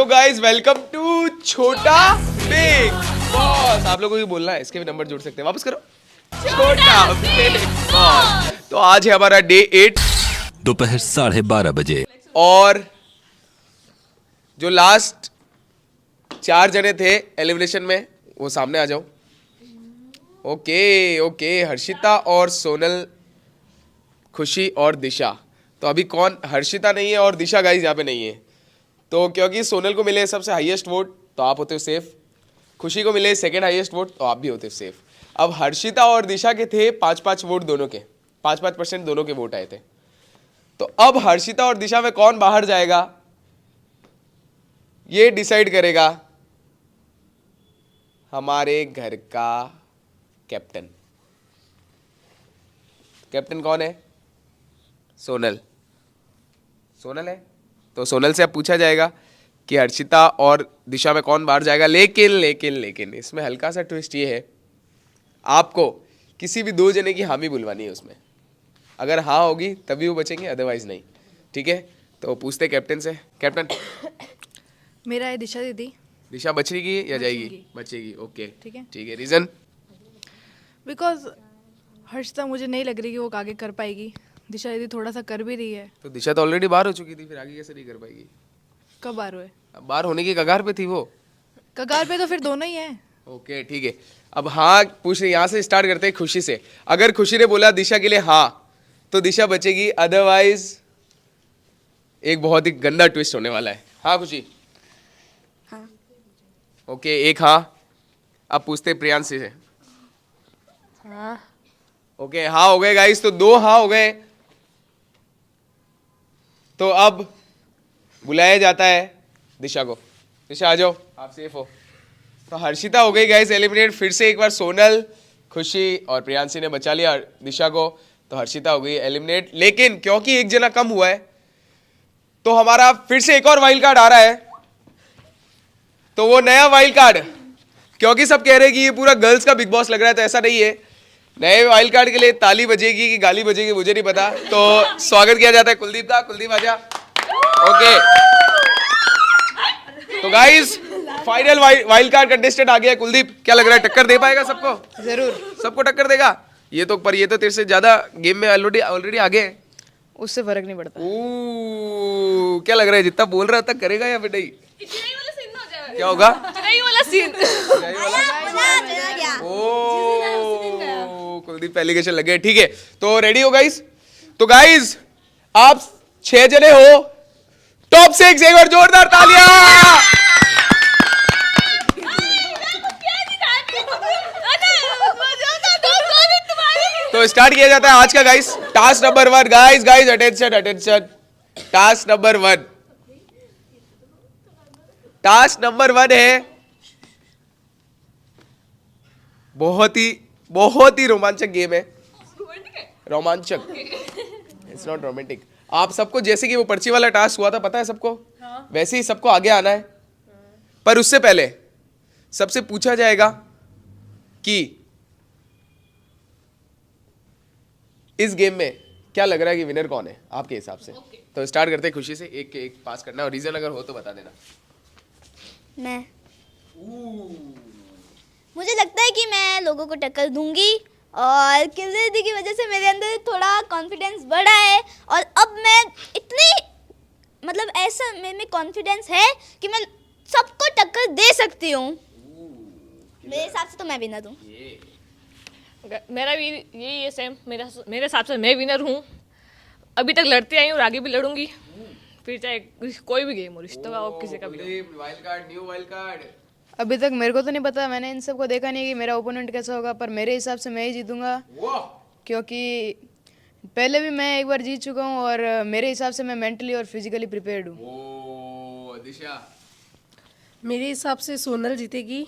तो guys welcome to छोटा big boss. आप लोगों को बोलना है, इसके भी नंबर जोड़ सकते हैं। वापस करो, छोटा बिग बॉस। तो आज है हमारा डे 8, दोपहर 12:30 बजे। और जो लास्ट 4 जने थे एलिमिनेशन में वो सामने आ जाओ। ओके, हर्षिता और सोनल, खुशी और दिशा। तो अभी कौन, हर्षिता नहीं है और दिशा गाइस यहाँ पे नहीं है। तो क्योंकि सोनल को मिले सबसे हाईएस्ट वोट तो आप होते हो सेफ, खुशी को मिले सेकंड हाईएस्ट वोट तो आप भी होते हो सेफ। अब हर्षिता और दिशा के थे 5-5 वोट दोनों के, 5-5% दोनों के वोट आए थे। तो अब हर्षिता और दिशा में कौन बाहर जाएगा ये डिसाइड करेगा हमारे घर का कैप्टन। कैप्टन कौन है? सोनल है। तो सोनल से अब पूछा जाएगा कि हर्षिता और दिशा में कौन बाहर जाएगा। लेकिन इसमें हल्का सा ट्विस्ट ये है, आपको किसी भी 2 जने की हामी बुलवानी है उसमें। अगर हाँ होगी तभी वो बचेंगे, अदरवाइज नहीं। ठीक है, तो पूछते कैप्टन से। कैप्टन, मेरा है दिशा दीदी। दिशा बचेगी या जाएगी? बचेगी। ओके ठीक है। रीजन? बिकॉज हर्षिता मुझे नहीं लग रही कि वो आगे कर पाएगी। दिशा दीदी थोड़ा सा कर भी रही है। तो दिशा तो ऑलरेडी बाहर हो चुकी थी, फिर आगे कैसे नहीं कर पाएगी? कब बाहर हुए? अब बाहर होने की कगार पे थी वो। कगार पे तो फिर दोनों ही हैं। ओके ठीक है। अब हाँ पूछ रहे, यहाँ से स्टार्ट करते हैं खुशी से। अगर खुशी ने बोला दिशा के लिए हाँ तो दिशा बचेगी, अदरवाइज एक बहुत ही गंदा ट्विस्ट होने वाला है। हाँ खुशी? हाँ। ओके, एक हाँ। अब पूछते प्रियांशी से। हाँ। ओके, हाँ हो गए गाइस, तो 2 हाँ हो गए। तो अब बुलाया जाता है दिशा को। दिशा आ जाओ, आप सेफ हो। तो हर्षिता हो गई गाइस एलिमिनेट। फिर से एक बार सोनल, खुशी और प्रियांशी ने बचा लिया दिशा को, तो हर्षिता हो गई एलिमिनेट। लेकिन क्योंकि एक जना कम हुआ है तो हमारा फिर से एक और वाइल्ड कार्ड आ रहा है। तो वो नया वाइल्ड कार्ड, क्योंकि सब कह रहे हैं कि ये पूरा गर्ल्स का बिग बॉस लग रहा है, तो ऐसा नहीं है। नए वाइल्ड कार्ड के लिए ताली बजेगी कि गाली बजेगी मुझे नहीं पता। तो स्वागत किया जाता है कुलदीप का। कुलदीप आजा। ओके, तो guys final wild card contestant आ गया है कुलदीप। क्या लग रहा है, टक्कर दे पाएगा सबको? जरूर, सबको टक्कर देगा ये तो। पर ये तो तेरे से ज्यादा गेम में ऑलरेडी आगे है। उससे फर्क नहीं पड़ता। क्या लग रहा है, जितना बोल रहा है उतना करेगा या फिर नहीं? क्या होगा? वाला सीन। ओ कुलदीप पे एलिगेशन लगे। ठीक है, तो रेडी हो गाइस? तो गाइस आप 6 जने हो टॉप 6। एक बार जोरदार तालियां। तो स्टार्ट किया जाता है आज का guys task number 1। Guys attention. Task number 1, task number 1 है बहुत ही रोमांचक गेम है। रोमांचक, इट्स नॉट रोमांटिक। आप सबको जैसे कि वो पर्ची वाला टास्क हुआ था, पता है सबको? हाँ। वैसे ही सबको आगे आना है। पर उससे पहले सबसे पूछा जाएगा कि इस गेम में क्या लग रहा है कि विनर कौन है आपके हिसाब से? तो स्टार्ट करते हैं खुशी से। एक के एक पास करना, और रीजन अगर हो तो बता देना। मैं मुझे लगता है कि मैं लोगों को टक्कर दूंगी, और किलदीदी की वजह से मेरे अंदर थोड़ा कॉन्फिडेंस बढ़ा है। और अब मैं इतनी, मतलब ऐसा मेरे में कॉन्फिडेंस है कि मैं सबको टक्कर दे सकती हूँ। मेरे हिसाब से तो मैं विनर हूँ। मेरा भी यही है सेम। मेरे हिसाब से मैं विनर हूँ। अभी तक लड़ती आई हूँ और आगे भी लड़ूंगी, फिर चाहे कोई भी गेम हो, रिश्तों का हो, किसी का भी हो। Wild card, new wild card. अभी तक मेरे को तो नहीं पता, मैंने इन सबको देखा नहीं कि मेरा ओपोनेंट कैसा होगा, पर मेरे हिसाब से मैं ही जीतूंगा। क्योंकि पहले भी मैं एक बार जीत चुका हूँ, और मेरे हिसाब से मैं मेंटली और फिजिकली प्रिपेयर्ड हूँ। दिशा? मेरे हिसाब से सोनल जीतेगी।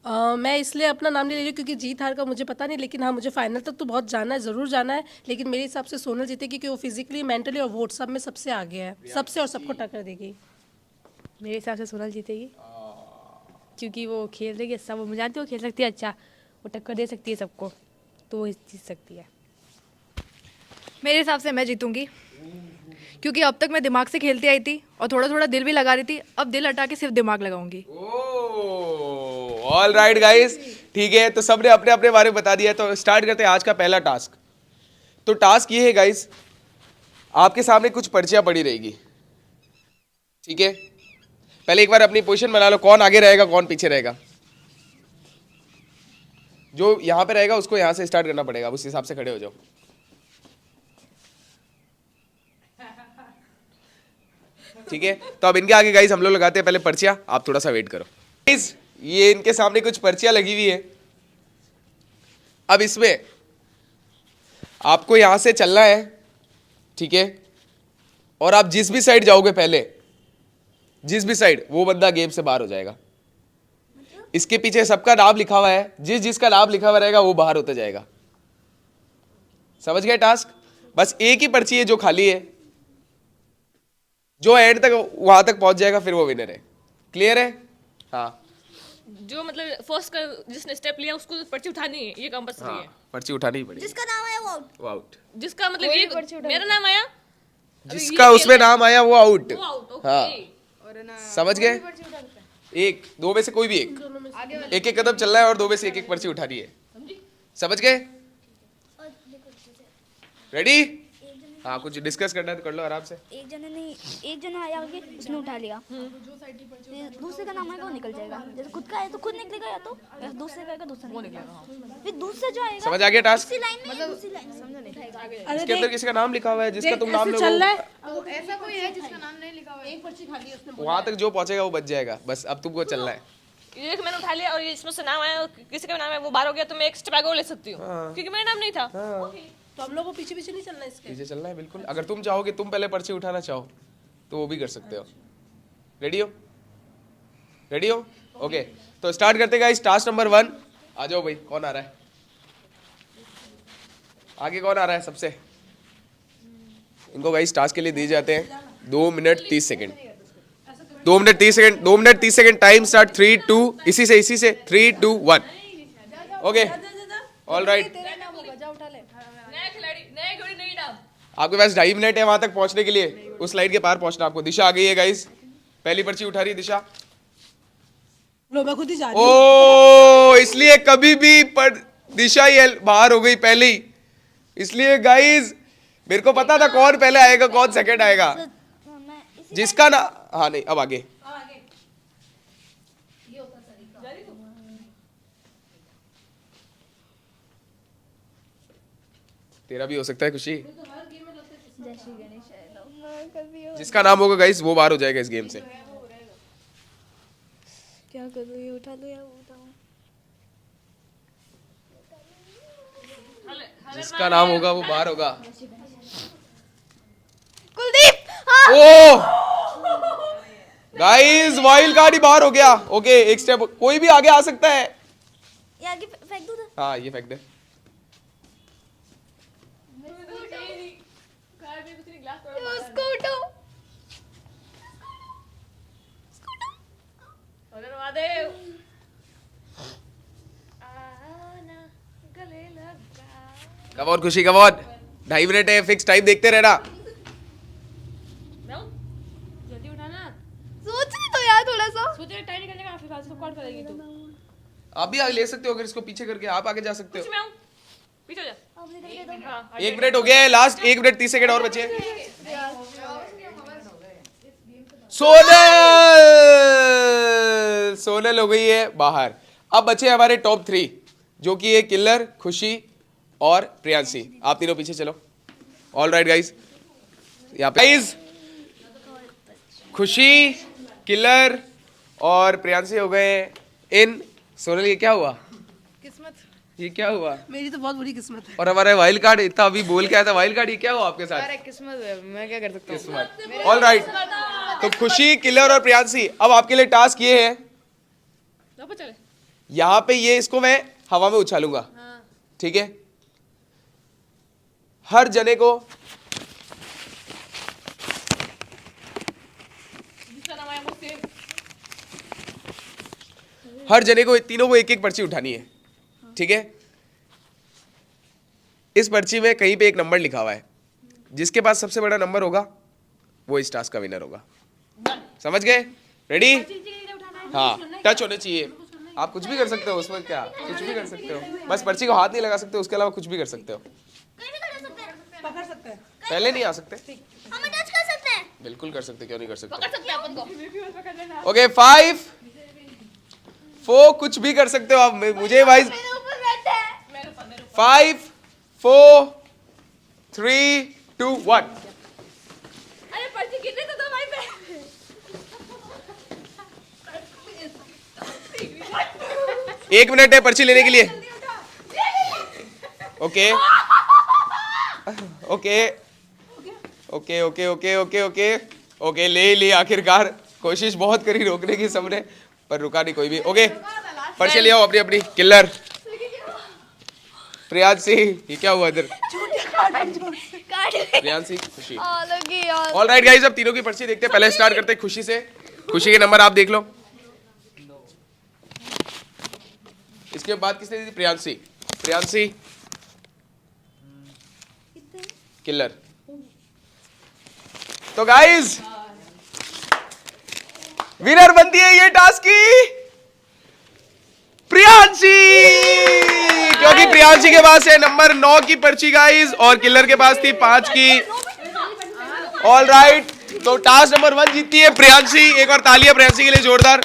मैं इसलिए अपना नाम नहीं ले रही क्योंकि जीत हार का मुझे पता नहीं, लेकिन हाँ मुझे फाइनल तक तो बहुत जाना है, ज़रूर जाना है। लेकिन मेरे हिसाब से सोनल जीतेगी क्योंकि वो फिजिकली, मेंटली और वोट सब में सबसे आगे है, सबसे, और सबको टक्कर देगी। मेरे हिसाब से सोनल जीतेगी क्योंकि वो खेल रही है अच्छा, वो मैं जानती हूँ खेल सकती है अच्छा, वो टक्कर दे सकती है सबको, तो वो जीत सकती है। मेरे हिसाब से मैं जीतूंगी क्योंकि अब तक मैं दिमाग से खेलती आई थी और थोड़ा थोड़ा दिल भी लगा रही थी, अब दिल हटा के सिर्फ दिमाग लगाऊंगी। ऑल राइट गाइस, ठीक है, तो सबने अपने अपने बारे में बता दिया, तो स्टार्ट करते हैं आज का पहला टास्क। तो टास्क ये है गाइस, आपके सामने कुछ पर्चियां पड़ी रहेगी, ठीक है। पहले एक बार अपनी पोजीशन बना लो, कौन आगे रहेगा कौन पीछे रहेगा। जो यहां पे रहेगा उसको यहां से स्टार्ट करना पड़ेगा, उस हिसाब से खड़े हो जाओ। ठीक है, तो अब इनके आगे गाइस हम लोग लगाते हैं पहले पर्चियां, आप थोड़ा सा वेट करो। गाइस ये इनके सामने कुछ पर्चियां लगी हुई है। अब इसमें आपको यहां से चलना है, ठीक है, और आप जिस भी साइड जाओगे पहले, जिस भी साइड, वो बंदा गेम से बाहर हो जाएगा। इसके पीछे सबका नाम लिखा हुआ है, जिस जिसका नाम लिखा हुआ रहेगा वो बाहर होता जाएगा। समझ गए टास्क? बस एक ही पर्ची है जो खाली है, जो एंड तक वहां तक पहुंच जाएगा फिर वो विनर है। क्लियर है? हाँ जो मतलब फर्स्ट का जिसने स्टेप लिया उसको पर्ची उठानी है, ये कंपल्सरी है। पर्ची उठानी ही पड़ेगी। जिसका नाम आया वो आउट। वो आउट। जिसका मतलब ये मेरा नाम आया, जिसका उसमें नाम आया वो आउट। वो आउट। ओके। हाँ समझ गए? एक दो में से कोई भी एक एक कदम चलना है और दो में से एक पर्ची उठानी है। समझ गए? रेडी? हाँ कुछ डिस्कस करना है तो कर लो आराम से। एक जना आया आगे, उसने उठा लिया, दूसरे का नाम आएगा वो निकल जाएगा। जैसे खुद का है तो खुद निकलेगा, या तो दूसरे का आएगा दूसरा वो निकलेगा, फिर दूसरे जो आएगा समझ आ गया टास्क? उसी लाइन में दूसरी लाइन समझो नहीं। इसके अंदर किसी का नाम लिखा हुआ है, जिसका तुम नाम लो चल रहा है, ऐसा कोई है जिसका नाम नहीं लिखा हुआ है? एक पर्ची खाली है उसने। वहां तक जो पहुंचेगा वो बच जाएगा। बस अब तुमको चलना है। ये देख मैंने उठा लिया और ये इसमें से नाम आया, किसी का भी नाम है वो बाहर हो गया तो मैं एक स्टेप आगे वो ले सकती हूँ, क्योंकि मेरा नाम नहीं था। तो हम लोग को पीछे पीछे नहीं चलना है इसके। पीछे चलना है बिल्कुल। अगर तुम चाहोगे, तुम पहले पर्ची उठाना चाहो तो वो भी कर सकते हो। रेडी हो? रेडी हो? ओके, तो स्टार्ट करते गाइस। टास्क नंबर 1, आ जाओ भाई। कौन आ रहा है आगे? कौन आ रहा है सबसे? इनको गाइस टास्क के लिए दिए जाते हैं 2 minute 30 second. 2 minute 30 second, 2 minute 30 second. Time start 3 2, इसी से 3 2 1। Okay all right. नया खिलाड़ी, नया खिलाड़ी, नई नाम। आपके पास 2.5 मिनट है वहां तक पहुंचने के लिए, उस स्लाइड के पार पहुंचना आपको। दिशा आ गई है गाइस, पहली पर्ची उठा रही है दिशा। लो मैं खुद ही जा रही हूँ। ओ इसलिए कभी भी पर दिशा ही बाहर हो गई पहले ही, इसलिए गाइस मेरे को पता था कौन पहले आएगा कौन सेकंड आएगा। जिसका ना, हाँ नहीं अब आगे। तेरा भी हो सकता है खुशी। जिसका नाम होगा गाइस वो बाहर हो जाएगा इस गेम से। क्या करूँ, ये उठा लो या वो उठाऊं? जिसका नाम होगा वो बाहर होगा। कुलदीप। ओ गाइस वाइल्ड कार्ड ही बाहर हो गया। ओके एक स्टेप, कोई भी आगे आ सकता है। ये आगे फेंक दूं तो? हाँ ये फेंक दे। उसको उठो। महादेव आना गले लगा। कम ऑन खुशी, कम ऑन। 2.5 मिनट है, फिक्स टाइम देखते रहना। जल्दी उठाना। सोचने तो यार थोड़ा सा। सोचे टाइम निकलने का, फिर फालतू कॉल करेगी तू। आप भी आगे ले सकते हो, अगर इसको पीछे करके आप आगे जा सकते पीछे हो। मैं हूँ, पीछे हो जा। अब निकल के दो। हाँ 1 मिनट हो गया है, लास्ट 1 मिनट 30 सेकंड और बचे हैं। सोनल हो गई है बाहर। अब बचे हमारे टॉप 3 जो कि है किलर, खुशी और प्रियांशी। आप तीनों पीछे चलो। ऑल राइट गाइस, यहाँ पे गाइस खुशी, किलर और प्रियांशी हो गए इन। सोनल ये क्या हुआ? किस्मत, ये क्या हुआ? मेरी तो बहुत बुरी किस्मत है। और हमारा वाइल्ड कार्ड इतना अभी बोल के आया था, वाइल्ड कार्ड ये क्या हुआ आपके साथ? अरे किस्मत है, मैं क्या कर सकता हूँ। किस्मत। ऑल राइट, तो खुशी, किलर और प्रियांशी, अब आपके लिए टास्क ये है, वापस चले। यहाँ पे ये इसको मैं हवा में उछालूंगा, ठीक है? हर जने को जिसका नाम आया मुझसे। हर जने को तीनों को एक एक पर्ची उठानी है, ठीक है? इस पर्ची में कहीं पे एक नंबर लिखा हुआ है, जिसके पास सबसे बड़ा नंबर होगा वो इस टास्क का विनर होगा। समझ गए? रेडी? हाँ, टच होने चाहिए। आप कुछ भी कर सकते हो उसमें, क्या कुछ भी कर सकते हो, बस पर्ची को हाथ नहीं लगा सकते, उसके अलावा कुछ भी कर सकते हो। पकड़ सकते हैं। पहले नहीं आ सकते? हम टच कर सकते हैं। बिल्कुल कर सकते, क्यों नहीं कर सकते? कर सकते हैं अपन को। ओके 5 4 कुछ भी कर सकते हो आप, मुझे भाई। मेरे ऊपर बैठा है। 5 4 3 2 1। अरे पर्ची गिरने तो दो भाई पे। 1 मिनट है पर्ची लेने के लिए। Okay okay okay okay okay okay okay okay, ले ली आखिरकार। कोशिश बहुत करी रोकने की सबने, पर रुका नहीं कोई भी। ओके पर्ची ले आओ अपनी अपनी। किलर प्रियांशी, ये क्या हुआ इधर? प्रियांशी, खुशी। ऑल राइट गाइस, अब तीनों की पर्ची देखते हैं। पहले स्टार्ट करते हैं खुशी से। खुशी के नंबर आप देख लो। इसके बाद किसने दी थी? प्रियांशी। प्रियांशी किलर। तो गाइस विनर बनती है ये टास्क की प्रियांशी, क्योंकि प्रियांशी के पास है नंबर 9 की पर्ची गाइस, और किलर के पास थी 5 की। ऑल राइट, तो टास्क नंबर 1 जीतती है प्रियांशी। एक और तालियां प्रियांशी के लिए जोरदार।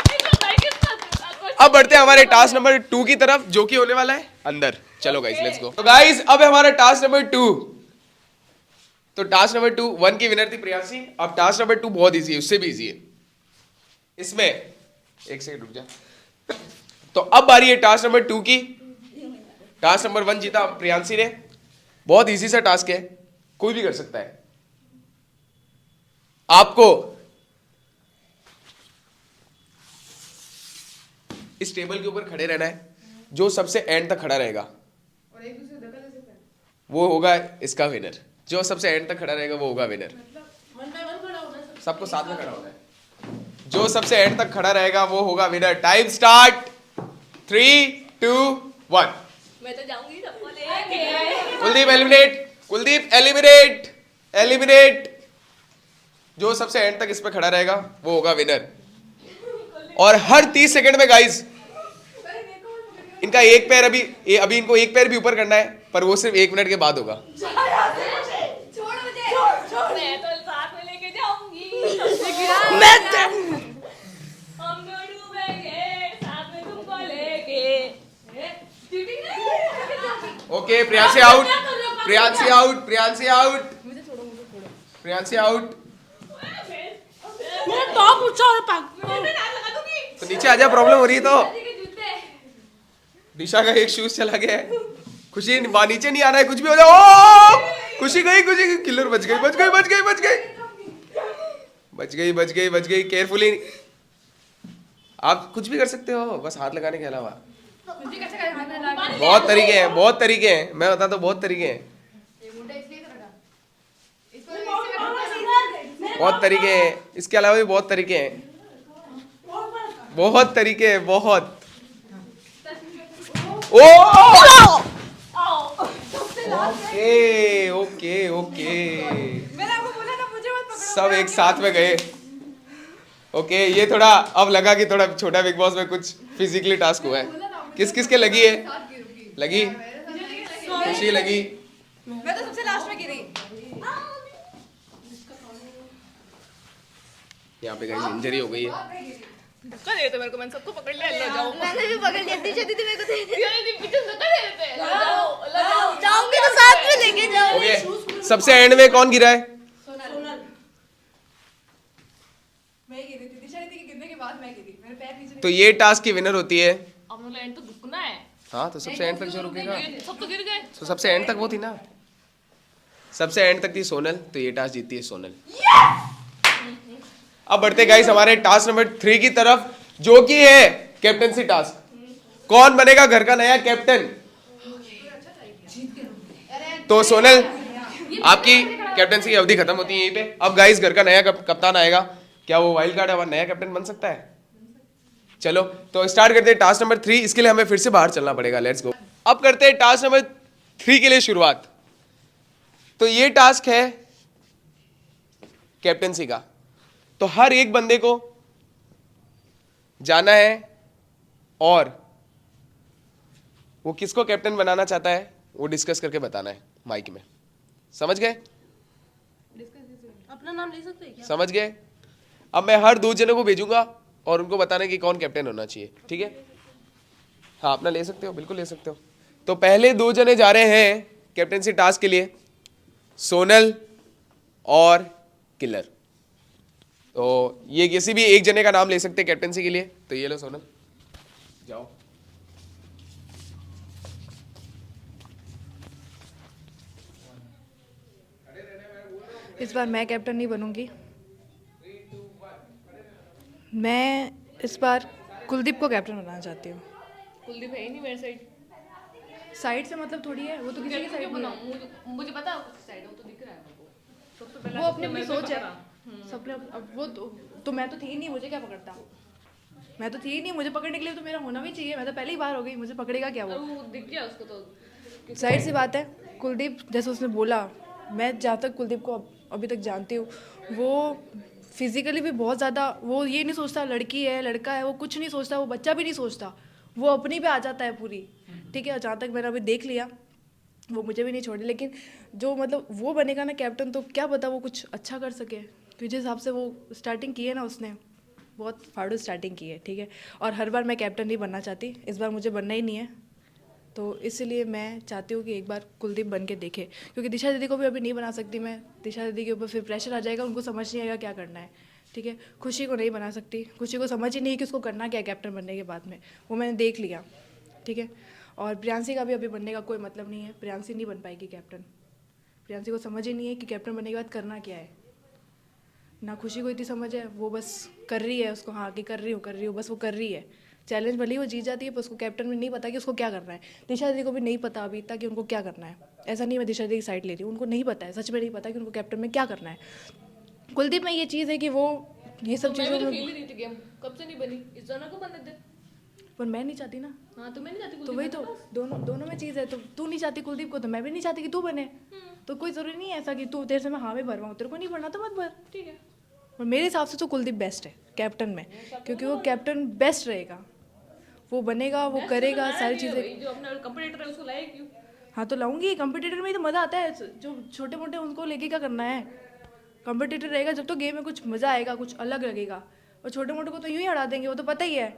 अब बढ़ते हैं हमारे टास्क नंबर 2 की तरफ, जो कि होने वाला है अंदर। चलो गाइस लेट्स गो। तो गाइस अब है हमारा टास्क नंबर 2। तो टास्क नंबर 2 1 की विनर थी प्रियांशी। अब टास्क नंबर 2 बहुत इजी है, उससे भी इजी है। इसमें एक सेकंड रुक जा। तो अब बारी है टास्क नंबर 2 की। टास्क नंबर 1 जीता प्रियांशी ने। बहुत इजी सा टास्क है, कोई भी कर सकता है। आपको इस टेबल के ऊपर खड़े रहना है। जो सबसे एंड तक खड़ा रहेगा वो होगा इसका विनर। जो सबसे एंड तक खड़ा रहेगा वो होगा विनर। सबको साथ में खड़ा होना है। जो सबसे एंड तक खड़ा रहेगा वो होगा विनर। Time start. 3 2 1। मैं तो जाऊंगी सबको लेके। Kuldeep eliminate. Kuldeep eliminate. Eliminate. जो सबसे एंड तक इस पे खड़ा रहेगा वो होगा विनर। और हर 30 सेकंड में गाइस इनका एक पैर अभी इनको एक पैर भी ऊपर करना है, पर वो सिर्फ 1 मिनट के बाद होगा। मैं तो साथ में लेके जाऊंगी। हम दोनों डूबेंगे साथ में तुमको लेके। Okay Priyanshi out. Priyanshi out. Priyanshi out. Priyanshi out. मेरा टॉप ऊंचा और तो नीचे आजा, प्रॉब्लम हो रही है तो। दिशा का एक शूज चला गया है। खुशी नीचे नहीं आना है, कुछ भी हो जाए। ओ खुशी गई, खुशी गई। किलर बच गई, बच गई, बच गई, बच गई, बच गई, बच गई, बच गई। केयरफुली। आप कुछ भी कर सकते हो बस हाथ लगाने के अलावा। बहुत तरीके हैं, बहुत तरीके हैं। मैं बता तो बहुत तरीके हैं, बहुत तरीके हैं। इसके अलावा भी बहुत तरीके हैं, बहुत तरीके हैं, बहुत। ओ ओके ओके ओके, सब एक साथ में गए। ओके ये थोड़ा अब लगा कि थोड़ा छोटा बिग बॉस में कुछ फिजिकली टास्क हुआ है। किस किस के लगी है? लगी खुशी लगी। मैं तो सबसे लास्ट में गिरी। यहाँ पे गाइस इंजरी हो गई है। धक्का दे देते मेरे को, मैंने सबको पकड़ लिया। ले जाओ। मैंने भी पकड़ लिया। दिशा दीदी मेरे को दे दे। यार ये पीछे से धक्का दे देते हैं। ले जाओ, ले जाओ। जाऊंगी तो साथ में लेके जाओ। ओके सबसे एंड में कौन गिरा है? मैं गिरी थी, दिशा दीदी के गिरने के बाद मैं गिरी। मेरे पैर नीचे तो ये टास्क की विनर होती है। अब मुझे एंड तो रुकना है। हाँ तो सबसे एंड तक जो रुकेगा, सब तो गिर गए। तो सबसे एंड तक वो थी ना, सबसे एंड तक थी सोनल। तो ये टास्क जीतती है सोनल। अब बढ़ते गाइस हमारे टास्क नंबर 3 की तरफ, जो कि है कैप्टनसी टास्क। कौन बनेगा घर का नया कैप्टन? तो सोनल आपकी कैप्टनसी की अवधि खत्म होती है यहीं पे। अब गाइस घर का नया कप्तान आएगा। क्या वो वाइल्ड कार्ड हमारा नया कैप्टन बन सकता है? चलो तो स्टार्ट करते हैं टास्क नंबर 3। इसके लिए हमें फिर से बाहर चलना पड़ेगा। Let's go. अब करते हैं टास्क नंबर 3 के लिए शुरुआत। तो ये टास्क है कैप्टनसी का, तो हर एक बंदे को जाना है और वो किसको कैप्टन बनाना चाहता है वो डिस्कस करके बताना है माइक में। समझ गए? अपना नाम ले सकते हैं क्या? समझ गए? अब मैं हर 2 जने को भेजूंगा और उनको बताना है कि कौन कैप्टन होना चाहिए। ठीक है? हाँ, अपना ले सकते हो, बिल्कुल ले सकते हो। तो पहले 2 जने जा रहे हैं कैप्टनसी टास्क के लिए, सोनल और किलर। तो ये किसी भी एक जने का नाम ले सकते हैं कैप्टनसी के लिए। तो ये लो सोनल, जाओ। इस बार मैं कैप्टन नहीं बनूंगी। मैं इस बार कुलदीप को कैप्टन बनाना चाहती हूँ। कुलदीप है ही नहीं मेरे साइड। साइड से मतलब थोड़ी है, वो तो किसी की साइड नहीं है। मुझे पता है साइड वो तो दिख रहा है मेरे को। सबसे पहले वो अपनी अपनी सोच है सबने। अब वो तो मैं तो थी ही नहीं, मुझे क्या पकड़ता? मैं तो थी ही नहीं, मुझे पकड़ने के लिए तो मेरा होना भी चाहिए। मैं तो पहले ही बाहर हो गई, मुझे पकड़ेगा क्या वो? वो दिख गया उसको तो। जाहिर सी बात है, कुलदीप जैसे उसने बोला, मैं जहाँ तक कुलदीप को अभी तक जानती हूँ, वो फिजिकली भी बहुत ज़्यादा, वो ये नहीं सोचता लड़की है लड़का है, वो कुछ नहीं सोचता, वो बच्चा भी नहीं सोचता, वो अपनी पे आ जाता है पूरी। ठीक है, जहाँ तक मैंने अभी देख लिया, वो मुझे भी नहीं छोड़ी। लेकिन जो मतलब वो बनेगा ना कैप्टन, तो क्या पता वो कुछ अच्छा कर सके, क्योंकि जिस हिसाब से वो स्टार्टिंग की है ना, उसने बहुत फाड़ू स्टार्टिंग की है। ठीक है, और हर बार मैं कैप्टन नहीं बनना चाहती, इस बार मुझे बनना ही नहीं है। तो इसलिए मैं चाहती हूँ कि एक बार कुलदीप बन के देखे, क्योंकि दिशा दीदी को भी अभी नहीं बना सकती मैं। दिशा दीदी के ऊपर फिर प्रेशर आ जाएगा, उनको समझ नहीं आएगा क्या करना है। ठीक है, खुशी को नहीं बना सकती, खुशी को समझ ही नहीं कि उसको करना क्या है कैप्टन बनने के बाद में, वो मैंने देख लिया। ठीक है, और प्रियांशी का भी अभी बनने का कोई मतलब नहीं है, प्रियांशी नहीं बन पाएगी कैप्टन। प्रियांशी को समझ ही नहीं है कि कैप्टन बनने के बाद करना क्या है। ना खुशी को इतनी समझ है, वो बस कर रही है उसको, हाँ कि कर रही हूँ, बस वो कर रही है। चैलेंज भले ही वो जीत जाती है, पर उसको कैप्टन में नहीं पता कि उसको क्या करना है। दिशा दीदी को भी नहीं पता अभी तक कि उनको क्या करना है। ऐसा नहीं मैं दिशा दीदी की साइड ले रही हूँ, उनको नहीं पता है, सच में नहीं पता कि उनको कैप्टन में क्या करना है। कुलदीप में ये चीज़ है कि वो ये सब चीज़ों मैं में, खेल ही रही थी गेम, कब से नहीं बनी, इस जोना को बनने दे। पर मैं नहीं चाहती ना। हाँ तो मैं नहीं चाहती तो वही तो दोनों में चीज़ है। तो तू नहीं चाहती कुलदीप को, तो मैं भी नहीं चाहती कि तू बने। तो कोई ज़रूरी नहीं है ऐसा कि तू, तेरे से मैं हाँ में भरवाऊँ, तेरे को नहीं भरना तो मत भर। ठीक है। और मेरे हिसाब से तो कुलदीप बेस्ट है कैप्टन में, क्योंकि वो कैप्टन बेस्ट रहेगा, वो बनेगा, वो करेगा सारी चीज़ें। जो अपना कंपटीटर है उसको लाए क्यों? हाँ तो लाऊंगी, कंपटीटर में ही तो मज़ा आता है। जो छोटे मोटे उनको लेके क्या करना है? कंपटीटर रहेगा जब तो गेम में कुछ मज़ा आएगा, कुछ अलग लगेगा। और छोटे मोटे को तो यूं ही हरा देंगे, वो तो पता ही है।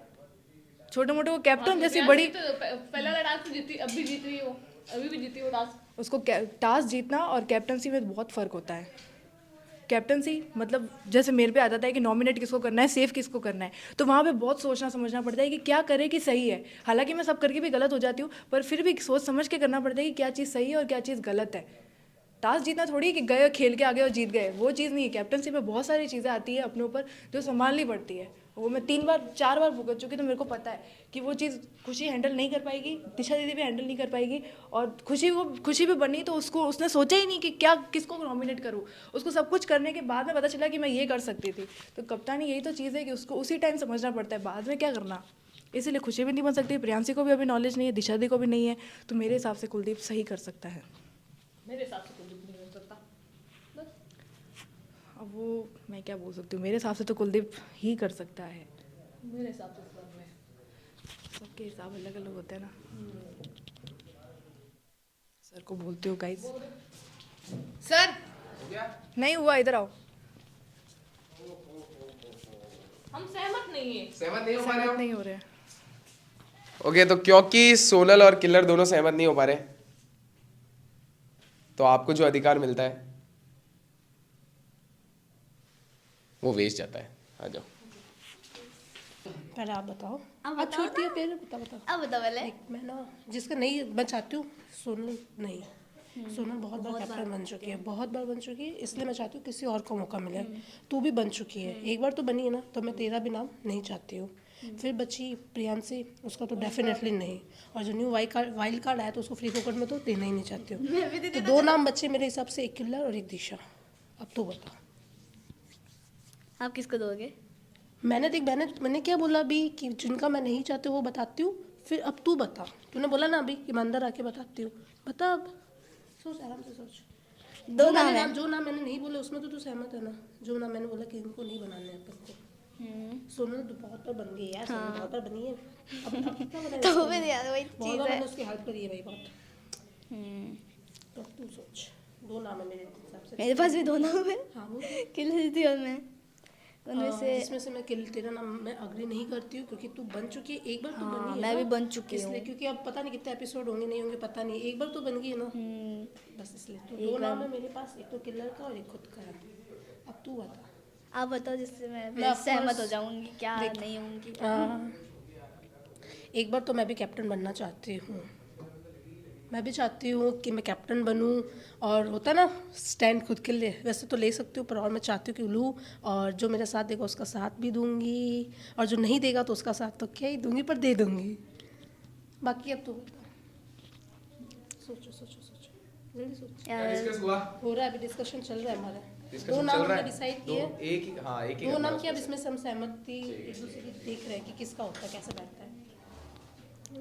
छोटे मोटे को कैप्टन जैसी बड़ी, तो पहला वाला टास्क जीती, अब भी जीत रही है वो, अभी भी जीती है वो टास्क। उसको टास्क जीतना और कैप्टनसी में बहुत फ़र्क होता है। कैप्टनसी मतलब जैसे मेरे पे आ जाता है कि नॉमिनेट किसको करना है, सेफ किसको करना है, तो वहाँ पे बहुत सोचना समझना पड़ता है कि क्या करे कि सही है। हालांकि मैं सब करके भी गलत हो जाती हूँ, पर फिर भी सोच समझ के करना पड़ता है कि क्या चीज़ सही है और क्या चीज़ गलत है। टास्क जीतना थोड़ी कि गए खेल के आ गए और जीत गए, वो चीज़ नहीं है। कैप्टनसी में बहुत सारी चीज़ें आती है अपने ऊपर जो संभालनी पड़ती है। वो मैं 3 बार भुगत चुकी, तो मेरे को पता है कि वो चीज़ खुशी हैंडल नहीं कर पाएगी, दिशा दीदी भी हैंडल नहीं कर पाएगी। और खुशी भी बनी तो उसने सोचा ही नहीं कि क्या किसको नॉमिनेट करूँ। उसको सब कुछ करने के बाद में पता चला कि मैं ये कर सकती थी। तो कप्तानी यही तो चीज़ है कि उसको उसी टाइम समझना पड़ता है, बाद में क्या करना। इसीलिए खुशी भी नहीं बन सकती, प्रियांशी को भी अभी नॉलेज नहीं है, दिशा दी को भी नहीं है। तो मेरे हिसाब से कुलदीप सही कर सकता है। मेरे हिसाब से कुलदीप नहीं हो सकता। अब वो मैं क्या बोल सकती हूँ, मेरे हिसाब से तो कुलदीप ही कर सकता है। मेरे हिसाब से इस बार में सबके हिसाब अलग अलग होते हैं ना। सर को बोलती हूँ गाइस, सर नहीं हुआ, इधर आओ। हम सहमत नहीं है। सहमत नहीं हो पा रहे सहमत हो? नहीं हो रहे हैं। ओके, तो क्योंकि सोनल और किलर दोनों सहमत नहीं हो पा रहे, तो आपको जो अधिकार मिलता है वो वेस्ट जाता है। आ जाओ। पहले आप बताओ। अब आप बताओ छोड़ती हो, पहले बताओ। अब बताओ पहले। मैं ना जिसका नहीं, मैं चाहती हूँ सोनल नहीं, सोनल बहुत बार कैप्टन बन चुकी है, बहुत बार बन चुकी है, इसलिए मैं चाहती हूँ किसी और को मौका मिले। तू भी बन चुकी है, एक बार तो बनी है ना, तो मैं तेरा भी नाम नहीं चाहती हूँ। फिर बची प्रियांशी, उसका तो डेफिनेटली नहीं। और जो न्यू वाइल्ड कार्ड आया तो उसको फ्री फोकट में तो देना ही नहीं चाहती हूँ। तो 2 नाम बचे मेरे हिसाब से, एक किलर और एक दिशा। अब तो बता आप किसको दोगे? मैंने क्या बोला अभी कि जिनका मैं नहीं चाहती वो बताती हूँ। फिर अब तू बता, तूने बोला ना अभी कि मैं अंदर आके बताती हूँ, बता अब। सोच, आराम से सोच। दो नाम है। जो नाम मैंने नहीं बोले उसमें तो तू सहमत है ना? जो नाम मैंने बोला कि इनको नहीं बनाने हैं अपन को। सोनल तो बहुत बार बन गई यार, सोनल बहुत बार बनी है। अब कितना बनाया तो उसने? फिर यार वही बहुत चीज़ बार है। मैंने उसकी हेल्प करी है भाई बहुत। तो तू सोच, दो नाम है मेरे हिसाब से। मेरे पास भी दो नाम है, हाँ वो किलर दी और मैं। उनमें से जिसमें से मैं तेरा नाम मैं अग्री नहीं करती हूँ क्योंकि तू बन चुकी है एक बार तो बनी है मैं ना? भी बन चुकी इसलिए क्योंकि अब पता नहीं कितने एपिसोड होंगे नहीं होंगे पता नहीं, एक बार तो बन गई है ना, बस इसलिए तो दो नाम है मेरे पास, एक तो किलर का और एक खुद का है। अब तू बता। आप बताओ जिससे मैं मैं of सहमत course- हो जाऊंगी, क्या देख- नहीं होंगी। एक बार तो मैं भी कैप्टन बनना चाहती हूँ। मैं भी चाहती हूँ कि मैं कैप्टन बनूँ और होता है ना स्टैंड खुद के लिए, वैसे तो ले सकती हूँ पर और मैं चाहती हूँ कि लूँ, और जो मेरा साथ देगा उसका साथ भी दूंगी, और जो नहीं देगा तो उसका साथ तो क्या ही दूंगी पर दे दूंगी। बाकी अब तो सोचो सोचो सोचो जल्दी सोचो। यार डिस्कस हुआ, हो रहा है अभी, डिस्कशन चल रहा है हमारा। डिस्कशन दो चल नाम रहा हमने है। डिसाइड दो किए, एक ही, हाँ एक ही दो करना नाम है क्या अब उसमें इसमें से हम सहमति एक दूसरे की देख रहे हैं कि किसका होता है कैसे बैठता है।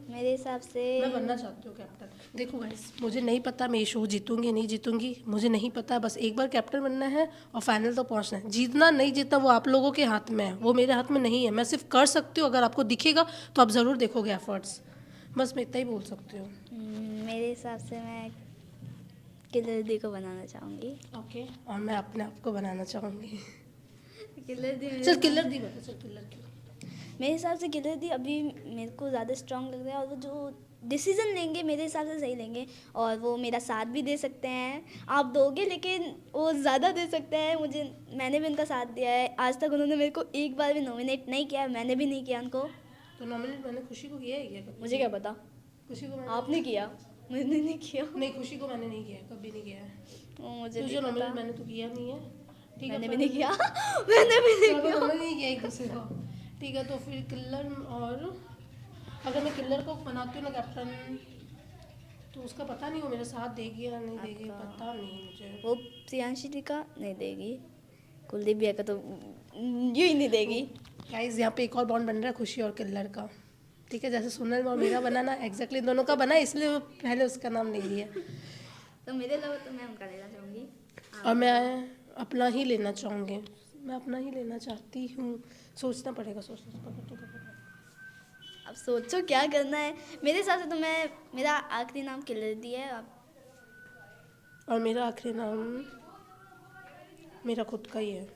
मेरे हिसाब से मैं बनना चाहती हूँ कैप्टन। देखो गाइस मुझे नहीं पता मैं ये शो जीतूंगी नहीं जीतूंगी, मुझे नहीं पता, बस एक बार कैप्टन बनना है और फाइनल तो पहुंचना है। जीतना नहीं जीतना वो आप लोगों के हाथ में है, वो मेरे हाथ में नहीं है। मैं सिर्फ कर सकती हूँ, अगर आपको दिखेगा तो आप ज़रूर देखोगे एफर्ट्स, बस मैं इतना ही बोल सकती हूँ। मेरे हिसाब से मैं किलर दी को बनाना चाहूँगी। ओके, और मैं अपने आप को बनाना चाहूँगी। किलर दी चल किलर दी बता, चल किलर की। मेरे हिसाब से किलर दी अभी मेरे को ज़्यादा स्ट्रांग लग रहा है, और वो जो डिसीजन लेंगे मेरे हिसाब से सही लेंगे, और वो मेरा साथ भी दे सकते हैं। आप दोगे लेकिन वो ज़्यादा दे सकते हैं मुझे, मैंने भी उनका साथ दिया है। आज तक उन्होंने मेरे को एक बार भी नॉमिनेट नहीं किया, मैंने भी नहीं किया उनको। तो नॉमिनेट मैंने खुशी को किया है क्या कभी? मुझे क्या पता, खुशी को मैंने आपने किया, मैंने नहीं किया। नहीं, खुशी को मैंने नहीं किया है, कभी नहीं किया है। वो मुझे तुझे नहीं पता, नॉमिनेट मैंने तो किया नहीं है। ठीक है, मैंने पर- भी नहीं किया मैंने भी नहीं चलो, किया। हमने नहीं किया एक दूसरे को। ठीक है, तो फिर किल्लर, और अगर मैं किल्लर को बनाती हूँ ना कैप्टन, तो उसका पता नहीं वो मेरा साथ देगी या नहीं देगी, पता नहीं मुझे। वो प्रियांशी दी का नहीं देगी, कुलदीप भैया का तो यूँ ही नहीं देगी। गाइस यहाँ पे एक और बॉन्ड बन रहा है खुशी और किल्लर का। ठीक है, जैसे सोनल और मेरा बना ना, एग्जैक्टली दोनों का बना, इसलिए वो पहले उसका नाम नहीं लिया। तो मेरे अलावा तो मैं उनका लेना चाहूँगी। और मैं अपना ही लेना चाहूँगी, मैं अपना ही लेना चाहती हूँ। सोचना पड़ेगा, सोचना पड़ेगा। अब सोचो क्या करना है। मेरे हिसाब से तो मैं, मेरा आखिरी नाम किलर दी है। आप और मेरा आखिरी नाम मेरा खुद का ही है।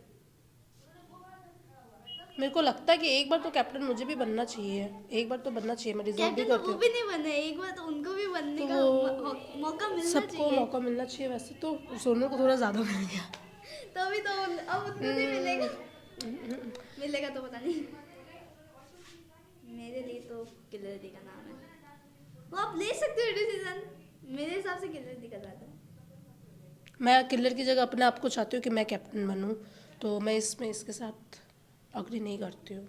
मेरे को लगता है कि एक बार तो कैप्टन मुझे भी बनना चाहिए, एक बार तो बनना चाहिए, मैं डिजर्व भी कैप्टन तो करती वो हूँ। भी नहीं बने, एक बार तो उनको भी बनने तो का वो मौका मिलना सबको चाहिए। मौका मिलना चाहिए। वैसे तो सोनू को थोड़ा ज़्यादा मिल गया। तभी तो अब उतना नहीं मिलेगा, मिलेगा तो पता नहीं। मेरे लिए तो किलर दी का नाम है, वो आप ले सकते हो डिसीजन। मेरे हिसाब से किलर दी का ज़्यादा है। मैं किलर की जगह अपने आप को चाहती हूँ कि मैं कैप्टन बनूँ, तो मैं इसमें इसके साथ अग्री नहीं करती हूँ।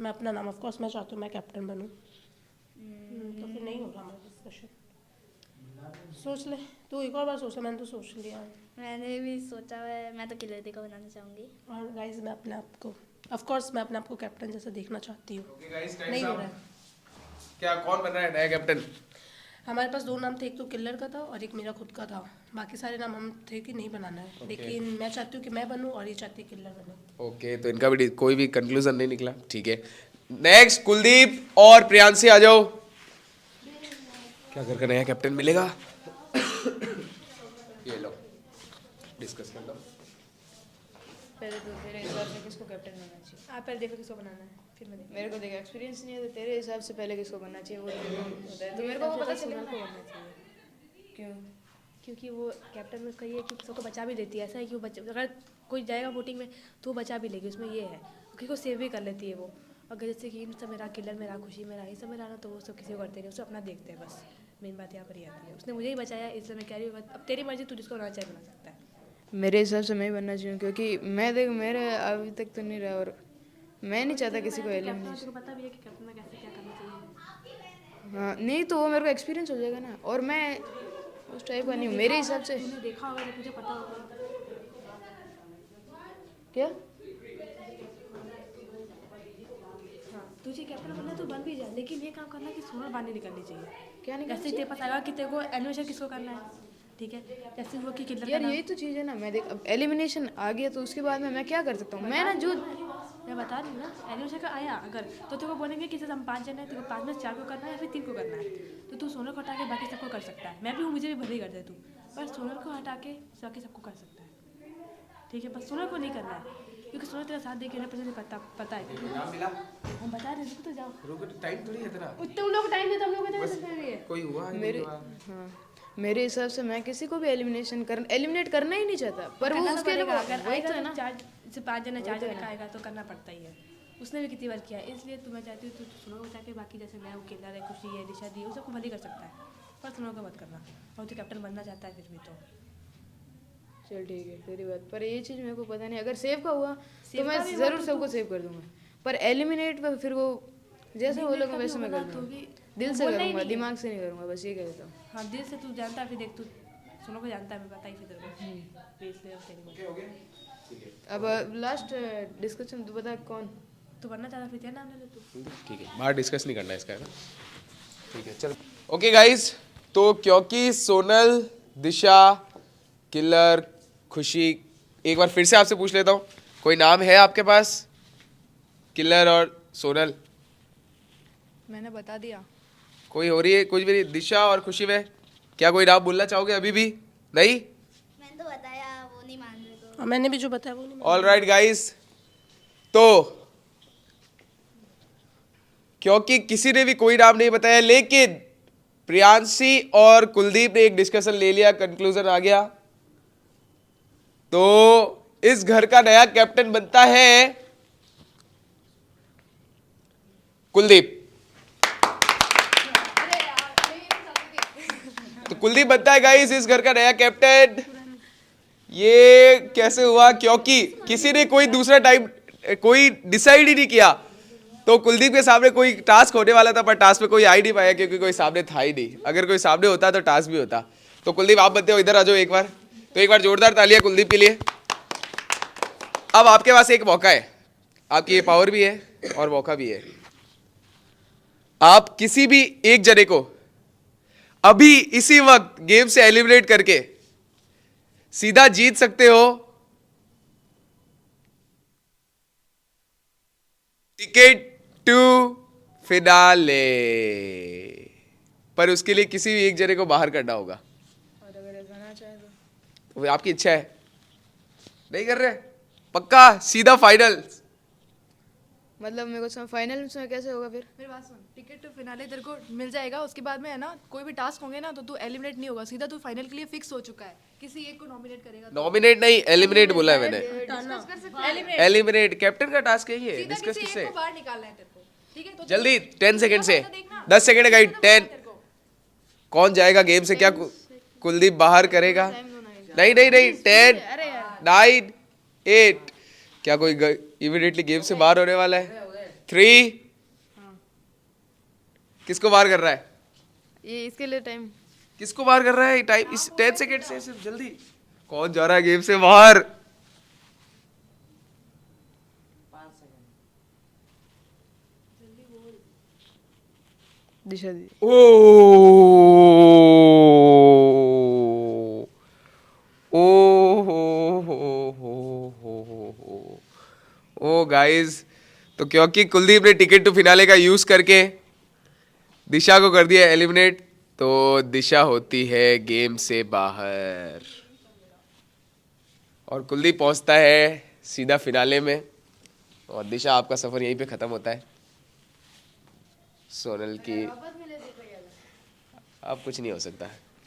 मैं अपना नाम, ऑफ कोर्स मैं चाहती हूँ मैं कैप्टन बनूँ। तो फिर नहीं होगा हमारा डिस्कशन। सोच ले तो, एक और बार सोच ले, मैंने तो सोच लिया। मैंने भी सोचा है, मैं तो किलर दी को बनाना चाहूँगी। और गाइस मैं अपने आप को, ऑफ कोर्स मैं अपने आप को कैप्टन जैसा देखना चाहती हूँ। Okay, guys, time's नहीं हो up. रहा है। क्या कौन बन रहा है नया कैप्टन? हमारे पास दो नाम थे, एक तो किलर का था और एक मेरा खुद का था। बाकी सारे नाम हम थे कि नहीं बनाना है, लेकिन मैं चाहती हूँ कि मैं बनूँ और ये चाहती है किलर बने। ओके, तो इनका भी कोई भी कंक्लूजन नहीं निकला। ठीक है, नेक्स्ट कुलदीप और प्रियांशी आ जाओ। क्या करके नया कैप्टन मिलेगा? ये लो, डिस्कस कर लो। पहले तो तेरे हिसाब से किसको कैप्टन बनना चाहिए? आप पहले देखो किसको बनाना है, फिर मैं मेरे को देख एक्सपीरियंस नहीं है, तो तेरे हिसाब से पहले किसको बनना चाहिए वो होता है, तो मेरे को वो पता चलेगा को ना। बनना चाहिए, क्यों? क्योंकि वो कैप्टन में उसका ये है कि सबको बचा भी देती है। ऐसा है कि वो बचा, अगर कोई जाएगा वोटिंग में तो वो बचा भी लेगी, उसमें ये है। किसी को सेव भी कर लेती है वो। अगर जैसे कि सब मेरा किलर, मेरा खुशी, मेरा ये सब मेरा ना, तो वो सब किसी को करते नहीं, उसको अपना देखते हैं बस। मेन बात यहाँ पर ही आती है, उसने मुझे ही बचाया, इसलिए मैं कह रही हूँ अब तेरी मर्जी, तू जिसको बनाना चाहे बना सकता है। मेरे हिसाब से मैं ही बनना चाहिए, क्योंकि मैं देख मेरे अभी तक तो नहीं रहा, और मैं नहीं चाहता किसी को एलिमिनेट। को पता भी है कि कैप्टन में कैसे क्या करना चाहिए। हाँ नहीं, तो वो मेरे को एक्सपीरियंस हो जाएगा ना, और मैं उस टाइप का नहीं हूँ मेरे हिसाब से। तूने देखा होगा तो तुझे पता होगा। क्या? तुझे कैप्टन बनना तो बन भी जाए, लेकिन ये काम करना कि सोनल बाहर नहीं निकलनी चाहिए। क्या नहीं ऐसे तेरे पास आएगा कि तेरे को एनिमेशन किसको करना है, ठीक है, जैसे हुआ कि किलर यार यही तो चीज़ है ना, मैं देख अब एलिमिनेशन आ गया तो उसके बाद में मैं क्या कर सकता हूँ, मैं ना जो मैं बता रही हूँ ना, एनिमेशन का आया अगर तो तेरे को बोलेंगे कि जैसे हम 5 जन हैं, तेरे को 5 में 4 को करना है या फिर 3 को करना है, तो तू सोनल को हटा के बाकी सबको कर सकता है। मैं भी हूँ, मुझे भी भले ही कर दे तू, पर सोनल को हटा के बाकी सबको कर सकता है, ठीक है। बस सोनल को नहीं करना है क्योंकि सोनल तेरा साथ दे के पता है नाम मिला? हम बता रहे हैं, तो जाओ रुको, टाइम थोड़ी है तेरा। तुम लोग टाइम देते हम लोग कोई हुआ मेरे हाँ मेरे हिसाब से मैं किसी को भी एलिमिनेट करना ही नहीं चाहता, पर वो उसके लिए अगर वही तो है ना। 4 से 5 जन 4 जन का आएगा तो करना पड़ता ही है। उसने भी कितनी बार किया है, इसलिए तो मैं चाहती हूँ तू सुनो बचा के बाकी जैसे मैं हूँ, केदार है, खुशी है, दिशा दी, वो सबको भले कर सकता है, पर सुनो को मत करना। और तो कैप्टन बनना चाहता है फिर भी तो चल ठीक है तेरी बात, पर ये चीज़ मेरे को पता नहीं, अगर सेव का हुआ तो सेव मैं का भी हुआ ज़रूर तो सबको सेव कर दूंगा, पर एलिमिनेट पर फिर वो जैसे वो लोग वैसे मैं कर तो दूंगा, भी दिल से बोलना ही करूँगा, नहीं है। दिमाग से नहीं करूँगा, बस ये कह देता हूँ। हाँ दिल से तू जानता है, फिर देख तू सुनो को जानता है, मैं पता ही फिर तेरे को इसलिए अब तेरे को अब लास्ट डिस्कशन तू बता कौन तू बनना चाहता फिर तेरा नाम ले ले तू। ठीक है, बाहर डिस्कस नहीं करना है इसका, है ना? ठीक है, चल। ओके गाइस, तो क्योंकि सोनल, दिशा, किलर, खुशी, एक बार फिर से आपसे पूछ लेता हूँ, कोई नाम है आपके पास? किलर और सोनल मैंने बता दिया। कोई हो रही है कुछ भी नहीं? दिशा और खुशी में क्या कोई नाम बोलना चाहोगे? अभी भी नहीं? मैंने तो बताया, वो नहीं मान रहे तो और मैंने भी जो बताया वो नहीं ऑल राइट गाइस, तो क्योंकि किसी ने भी कोई नाम नहीं बताया, लेकिन प्रियांशी और कुलदीप ने एक डिस्कशन ले लिया, कंक्लूजन आ गया, तो इस घर का नया कैप्टन बनता है कुलदीप। तो कुलदीप बनता है गाइस इस घर का नया कैप्टन। ये कैसे हुआ? क्योंकि किसी ने कोई दूसरा टाइम कोई डिसाइड ही नहीं किया, तो कुलदीप के सामने कोई टास्क होने वाला था, पर टास्क में कोई आ ही नहीं पाया क्योंकि कोई सामने था ही नहीं। अगर कोई सामने होता तो टास्क भी होता। तो कुलदीप आप बनते हो, इधर आ जाओ एक बार। तो एक बार जोरदार तालियां कुलदीप के लिए। अब आपके पास एक मौका है, आपकी ये पावर भी है और मौका भी है। आप किसी भी एक जने को अभी इसी वक्त गेम से एलिमिनेट करके सीधा जीत सकते हो टिकट टू फिनाले, पर उसके लिए किसी भी एक जने को बाहर करना होगा। और अगर ऐसा ना चाहे तो वो आपकी इच्छा है, नहीं कर रहे? पक्का सीधा फाइनल? मतलब मेरे को फाइनल में कैसे होगा फिर? मेरी बात सुन, टिकट टू फिनाले तेरे को मिल जाएगा, उसके बाद में है ना कोई भी टास्क होंगे ना तो तू एलिमिनेट नहीं होगा, सीधा तू फाइनल के लिए फिक्स हो चुका है, किसी एक को नॉमिनेट करेगा। नॉमिनेट नहीं, एलिमिनेट बोला है मैंने। एलिमिनेट कैप्टन का टास्क है ये, डिस्कस किसी किससे? एक को बाहर निकालना है तेरे को, ठीक है? तो जल्दी 10 सेकंड से, 10 सेकंड है गाइड। 10 कौन जाएगा गेम से? क्या कुलदीप बाहर करेगा? नहीं नहीं नहीं, 10 9 8 क्या कोई इमीडिएटली गेम से बाहर होने वाला है? 3 किसको बाहर कर रहा है? ये इसके लिए टाइम किसको बाहर कर रहा है? टाइम इस 10 सेकंड से सिर्फ, जल्दी। कौन जा रहा है गेम से बाहर? दिशा दी। ओ ओ गाइस, तो क्योंकि कुलदीप ने टिकट टू फिनाले का यूज करके दिशा को कर दिया एलिमिनेट, तो दिशा होती है गेम से बाहर और कुलदीप पहुंचता है सीधा फिनाले में, और दिशा आपका सफर यहीं पे खत्म होता है। सोनल की अब कुछ नहीं हो सकता।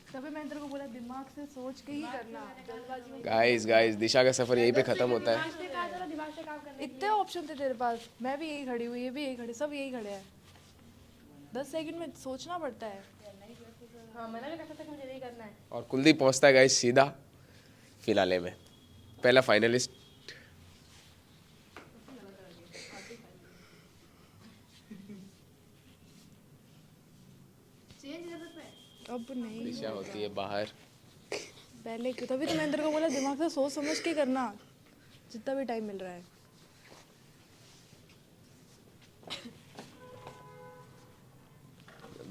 तभी मैंने तेरे को बोला दिमाग से सोच के ही करना, जल्दबाजी में। गाइस दिशा का सफर यहीं पे खत्म होता है। इतने ऑप्शन थे तेरे पास, मैं भी यही खड़ी हूँ, ये भी यही खड़े, सब यही खड़े हैं। 10 सेकंड में सोचना पड़ता है। हाँ मैंने भी कहा था कि मुझे यही करना है। और कुलदीप पहुंचता है गाइस सीधा फिनाले में, पहला फाइनलिस्ट। अब नहीं, दिशा होती है बाहर। पहले क्यों? तभी तो मैंने तेरे को बोला दिमाग से सोच समझ के करना, जितना भी टाइम मिल रहा है।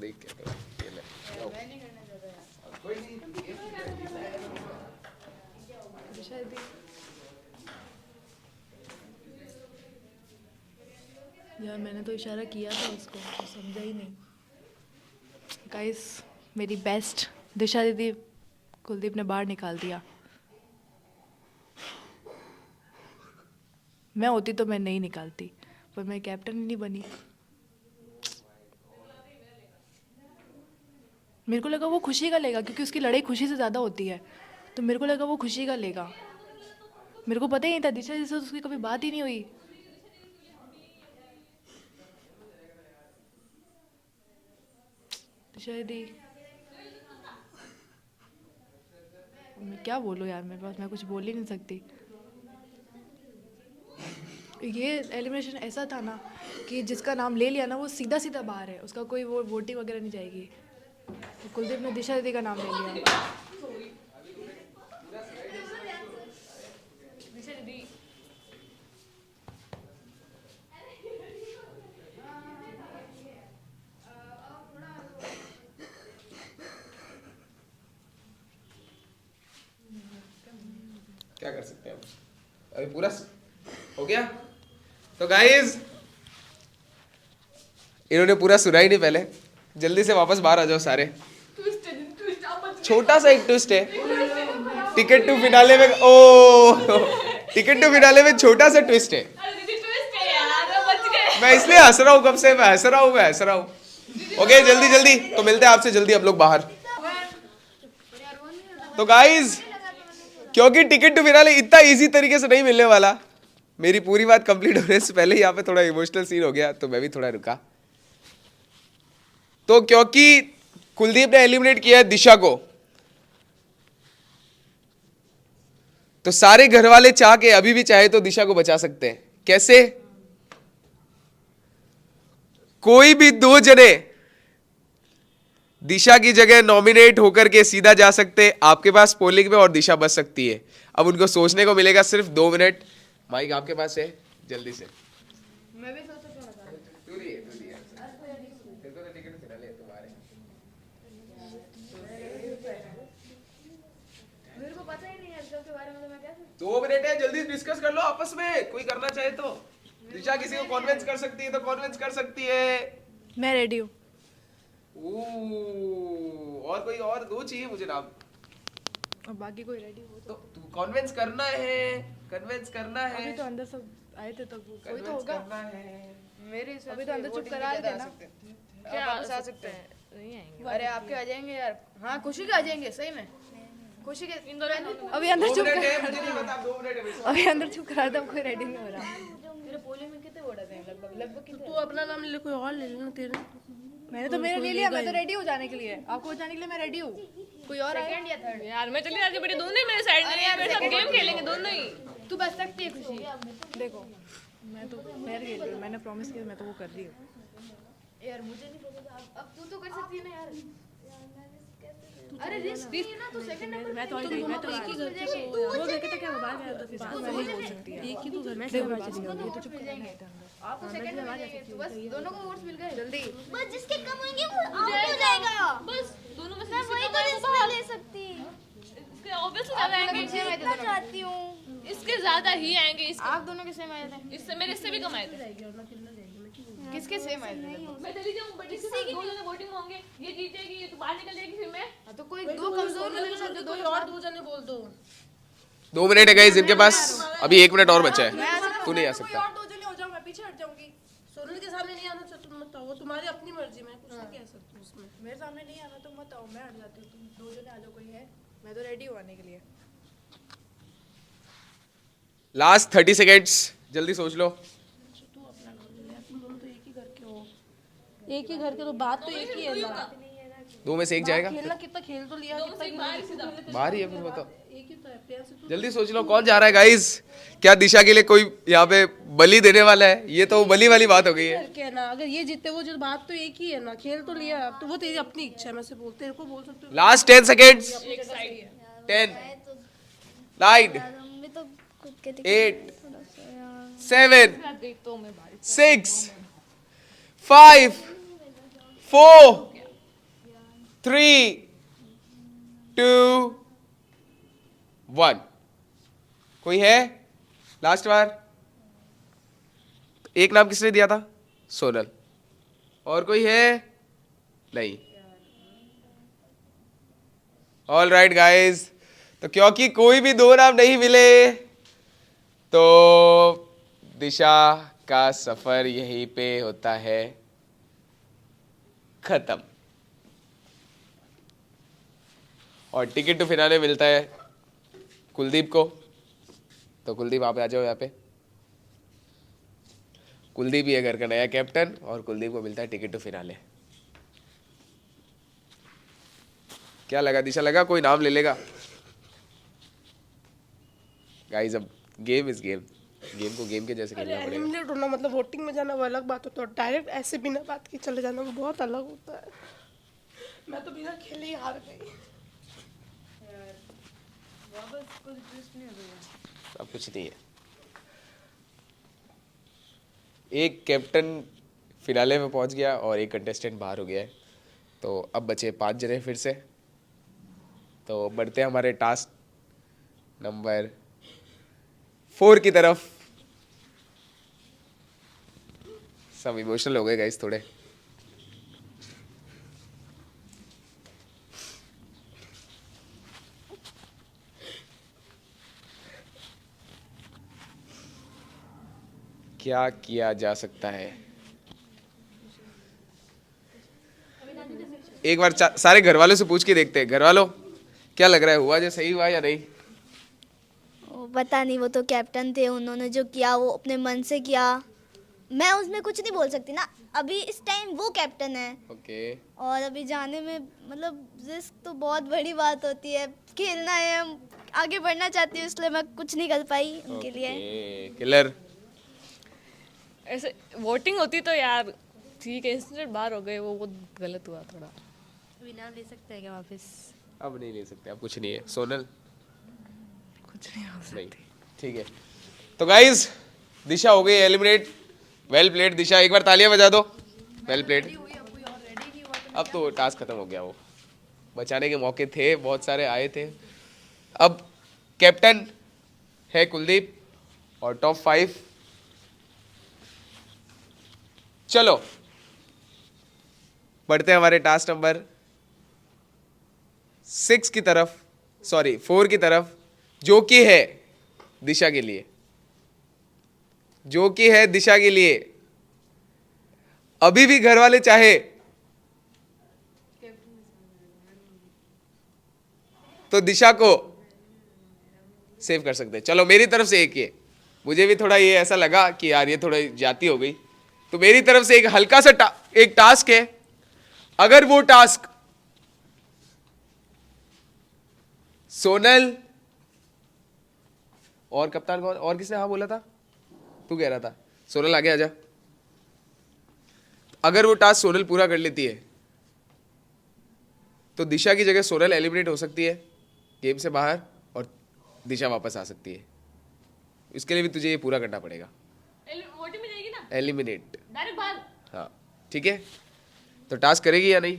देख के करो, ये ले, जाओ। कोई नहीं, यार मैंने तो इशारा किया था उसको, वो समझा ही नहीं। गाइस मेरी बेस्ट दिशा दीदी कुलदीप ने बाहर निकाल दिया। मैं होती तो मैं नहीं निकालती, पर मैं कैप्टन ही नहीं बनी। मेरे को लगा वो खुशी का लेगा, क्योंकि उसकी लड़ाई खुशी से ज़्यादा होती है, तो मेरे को लगा वो खुशी का लेगा। मेरे को पता ही नहीं था, दिशा जी से उसकी कभी बात ही नहीं हुई। दिशा दीदी, मैं क्या बोलूँ यार, मेरे पास मैं कुछ बोल ही नहीं सकती। ये एलिमिनेशन ऐसा था ना कि जिसका नाम ले लिया ना वो सीधा सीधा बाहर है, उसका कोई वो वोटिंग वगैरह नहीं जाएगी। तो कुलदीप ने दिशा दीदी का नाम ले लिया। दिशा दीदी क्या कर सकते हैं हम? अभी पूरा हो गया। तो गाइस इन्होंने पूरा सुना ही नहीं पहले, जल्दी से वापस बाहर आ जाओ सारे। छोटा सा एक ट्विस्ट है टिकट टू फिनाले में। टिकट टू फिनाले में छोटा सा ट्विस्ट है। मैं इसलिए हंस रहा हूँ, कब से मैं हंस रहा हूँ। ओके जल्दी जल्दी, तो मिलते हैं आपसे जल्दी, अब लोग बाहर। तो गाइस क्योंकि टिकट टू फिनाले इतना इजी तरीके से नहीं मिलने वाला, मेरी पूरी बात कंप्लीट होने से पहले यहाँ पे थोड़ा इमोशनल सीन हो गया, तो मैं भी थोड़ा रुका। तो क्योंकि कुलदीप ने एलिमिनेट किया है दिशा को, तो सारे घर वाले चाह के अभी भी चाहे तो दिशा को बचा सकते हैं। कैसे? कोई भी 2 जने दिशा की जगह नॉमिनेट होकर के सीधा जा सकते हैं आपके पास पोलिंग में, और दिशा बच सकती है। अब उनको सोचने को मिलेगा सिर्फ 2 मिनट। माइक आपके पास है, जल्दी से। मैं भी सोच रहा था। मेरे को पता ही नहीं है इसके बारे में, तो मैं क्या 2 मिनट है, जल्दी डिस्कस कर लो आपस में, कोई करना चाहे तो। दिशा किसी को कॉन्विंस कर सकती है तो कॉन्विंस कर सकती है। मैं रेडी हूँ। और कोई और 2 चाहिए मुझे नाम, और बाकी कोई रेडी हो तो तू कॉन्विंस करना है, कन्विंस करना है। अभी तो अंदर सब आए थे, तो कोई तो convince होगा। करना है। मेरे हिसाब अभी से तो अंदर चुप voting करा में ज्यादा देना। आ सकते हैं। क्या वापस आ सकते हैं? नहीं आएंगे। अरे आपके आ जाएंगे यार। हाँ खुशी के आ जाएंगे, सही में खुशी के। इन दोनों अभी अंदर 2 चुप मिनट है, करा, मुझे नहीं पता, 2 मिनट है। अभी अंदर चुप करा था, कोई रेडी नहीं हो रहा। तेरे पोलिंग में कितने वोट आते हैं लगभग कितने? तू अपना नाम ले, कोई और ले लेना तेरा। मैंने तो मेरा ले लिया, मैं तो रेडी हो जाने के लिए। आपको जाने के लिए मैं रेडी हूँ। कोई और आए? सेकंड या थर्ड? यार मैं चली जाती बेटे, दोनों ही मेरे साइड में है, मेरे साथ गेम खेलेंगे दोनों ही। तू बच सकती है खुशी। देखो मैं तो फेयर खेल रही हूँ, मैंने प्रॉमिस किया, मैं तो वो कर रही हूँ। यार मुझे नहीं पता था, अब तू तो कर सकती है ना यार। अरे रिस्क नहीं है ना, तू सेकंड नंबर मैं तो एक ही घर के, वो घर के तो क्या बाहर गया, तो फिर मैं नहीं बोल सकती। एक ही तो घर में से बाहर चली गई, ये तो चुप कर आपको सेकंड में जाएंगे, तो बस दोनों को वोट्स मिल गए जल्दी। बस जिसके कम होंगे वो आउट हो जाएगा। बस दोनों में से मैं वही तो रिस्क नहीं ले सकती। इसके ऑब्वियसली ज्यादा आएंगे, जीतना चाहती हूँ। इसके ज्यादा ही आएंगे। आप दोनों के सेम आए थे? इससे मेरे इससे भी कम आए थे। किसके सेम आए थे? मैं चली जाऊँ बट इसके साथ 2 जने वोटिंग होंगे, ये जीतेगी, ये तो बाहर निकल जाएगी, फिर मैं। हाँ, तो कोई 2 कमजोर वाले लोग जो 2 और 2 जने बोल दो। 2 मिनट है गाइस इनके पास, अभी 1 मिनट और बचा है। तू नहीं आ कोई सकता। और 2 जने हो जाओ, मैं पीछे हट जाऊंगी। सोनल के सामने नहीं आना चाहते तुम मत आओ, वो तुम्हारी अपनी मर्जी, मैं कुछ नहीं कह सकती हूँ उसमें। मेरे सामने नहीं आना तो मत आओ, मैं हट जाती हूँ। तुम 2 जने आ जाओ, कोई है? मैं तो रेडी हूँ आने के लिए। लास्ट 30 सेकेंड्स, जल्दी सोच लो। तू अपना घर ले ले, तुम दोनों तो एक ही घर के हो। एक ही घर के तो बात तो एक ही है ना। 2 में से एक जाएगा, खेलना कितना खेल तो लिया, कितना खेल बाहर ही है, फिर बताओ। एक ही तो है, प्यार से तू जल्दी सोच लो कौन जा रहा है गाइस। क्या दिशा के लिए कोई यहाँ पे बलि देने वाला है? ये तो बलि वाली बात हो गई है। घर के है ना, अगर ये जीते वो जो बात तो एक ही है ना, खेल तो लिया। अब तो वो तेरी अपनी इच्छा है, मैं से बोलते तेरे को बोल सकते हो। Last 10 seconds. 10 9 हम भी तो खुद के 8 7 6 5 4 3 2 1। कोई है? लास्ट बार एक नाम किसने दिया था? सोनल। और कोई है? नहीं। ऑल राइट गाइज, तो क्योंकि कोई भी दो नाम नहीं मिले तो दिशा का सफर यहीं पे होता है खत्म और टिकट टू फिनाले मिलता है कुलदीप को। तो कुलदीप आप आ जाओ यहाँ पे। कुलदीप ही है घर का नया कैप्टन और कुलदीप को मिलता है टिकट टू फिनाले। क्या लगा दिशा, लगा कोई नाम ले लेगा? गाइस अब गेम इज गेम, गेम को गेम के जैसे खेलना पड़ेगा। एलिमिनेट होना मतलब वोटिंग में जाना वो अलग बात होता है, और डायरेक्ट ऐसे बिना बात के चले जाना वो बहुत अलग होता है। मैं तो बिना खेले ही हार गई। अब कुछ नहीं है। एक कैप्टन फिनाले में पहुंच गया और एक कंटेस्टेंट बाहर हो गया है, तो अब बचे 5 जने फिर से। तो बढ़ते हैं हमारे टास्क नंबर 4 की तरफ। सब इमोशनल हो गए गाइस थोड़े। क्या किया जा सकता है? एक बार सारे घर वालों से पूछ के देखते हैं। घर वालों, क्या लग रहा है, हुआ जो सही हुआ या नहीं? वो पता नहीं, वो तो कैप्टन थे, उन्होंने जो किया वो अपने मन से किया। मैं उसमें कुछ नहीं बोल सकती ना, अभी इस टाइम वो कैप्टन है। ओके। और अभी जाने में मतलब रिस्क तो बहुत बड़ी बात होती है। खेलना है, हम आगे बढ़ना चाहती हूँ, इसलिए मैं कुछ नहीं कर पाई उनके लिए। किलर। ऐसे वोटिंग होती तो यार ठीक है, इंस्टेंट बाहर हो गए, वो बहुत गलत हुआ थोड़ा। अभी नाम ले सकते हैं क्या वापस? अब नहीं ले सकते, अब कुछ नहीं है। सोनल कुछ नहीं हो नहीं, ठीक है। तो गाइज दिशा हो गई एलिमिनेट। वेल प्लेड दिशा, एक बार तालियां बजा दो। Well played. अब तो टास्क खत्म हो गया, वो बचाने के मौके थे, बहुत सारे आए थे। अब कैप्टन है कुलदीप और टॉप 5। चलो बढ़ते हैं हमारे टास्क नंबर 6 की तरफ, सॉरी 4 की तरफ, जो कि है दिशा के लिए, जो कि है दिशा के लिए। अभी भी घर वाले चाहे तो दिशा को सेव कर सकते हैं। चलो मेरी तरफ से एक ये, मुझे भी थोड़ा ये ऐसा लगा कि यार ये थोड़ा जाती हो गई, तो मेरी तरफ से एक हल्का सा एक टास्क है। अगर वो टास्क सोनल और कप्तान कौन और किसने हाँ बोला था? तू कह रहा था। सोनल आगे आजा। अगर वो टास्क सोनल पूरा कर लेती है तो दिशा की जगह सोनल एलिमिनेट हो सकती है गेम से बाहर और दिशा वापस आ सकती है। इसके लिए भी तुझे ये पूरा करना पड़ेगा। वोटिंग में जाएगी ना, एलिमिनेट डायरेक्ट बाहर। हाँ ठीक है, तो टास्क करेगी या नहीं?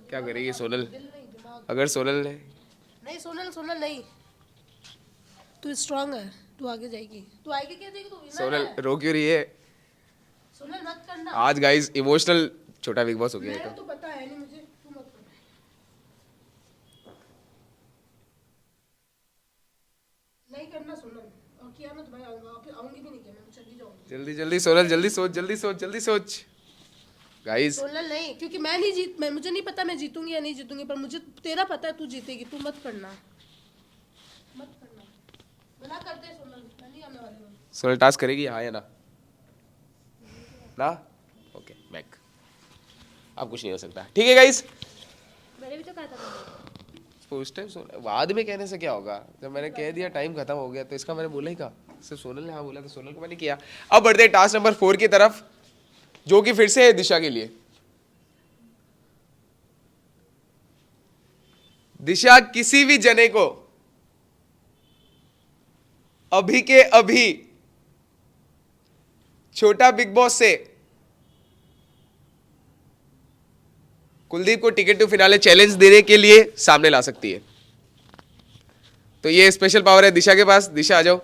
क्या करेगी सोनल? अगर सोनल ने नहीं सोनल, सोनल नहीं, तू स्ट्रांग है, तू आगे जाएगी, तू आगे क्या देगी, तू winner सोनल है। रो क्यों रही है? सोनल मत करना, आज गाइस इमोशनल छोटा बिग बॉस हो गया है मेरा तो। तो पता है नहीं मुझे, तू मत कर। नहीं करना सोनल, और किया ना तो भाई आऊंगी भी नहीं, क्या मैं चली जाऊंगी। जल्दी जल्दी सोनल, जल्दी सोच, जल्दी सोच, जल्दी सोच गाइस। सोनल नहीं, क्योंकि मैं नहीं जीत, मैं मुझे नहीं पता मैं जीतूंगी या नहीं जीतूंगी, पर मुझे तेरा पता है तू जीतेगी, तू मत करना, मत करना, मना कर दे सोनल, मैं नहीं आने वाली हूँ। सोनल टास्क करेगी हाँ या ना? ना? Okay back. अब कुछ नहीं हो सकता, ठीक है गाइस। मैंने भी तो कहा था। उस टाइम बाद में कहने से क्या होगा, जब मैंने कह दिया टाइम खत्म हो गया तो इसका मैंने बोला ही कहा। सिर्फ सोनल ने हाँ बोला तो सोनल को मैंने किया। अब बढ़ते हैं टास्क नंबर 4 की तरफ, जो कि फिर से है दिशा के लिए। दिशा किसी भी जने को अभी के अभी छोटा बिग बॉस से कुलदीप को टिकट टू फिनाले चैलेंज देने के लिए सामने ला सकती है। तो ये स्पेशल पावर है दिशा के पास। दिशा आ जाओ।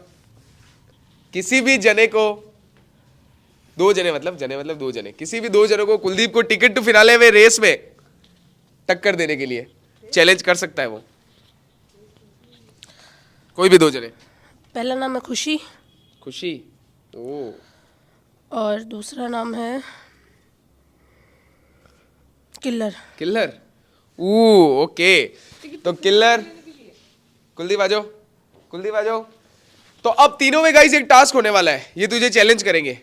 किसी भी जने को, दो जने, किसी भी दो जनों को कुलदीप को टिकट टू फिनाले में रेस में टक्कर देने के लिए चैलेंज कर सकता है वो, कोई भी दो जने। पहला नाम है खुशी खुशी। ओ और दूसरा नाम है किल्लर। किल्लर। ओके, तो किल्लर, कुलदीप आ जाओ, कुलदीप आ जाओ। तो अब तीनों में गाइस एक टास्क होने वाला है, ये तुझे चैलेंज करेंगे,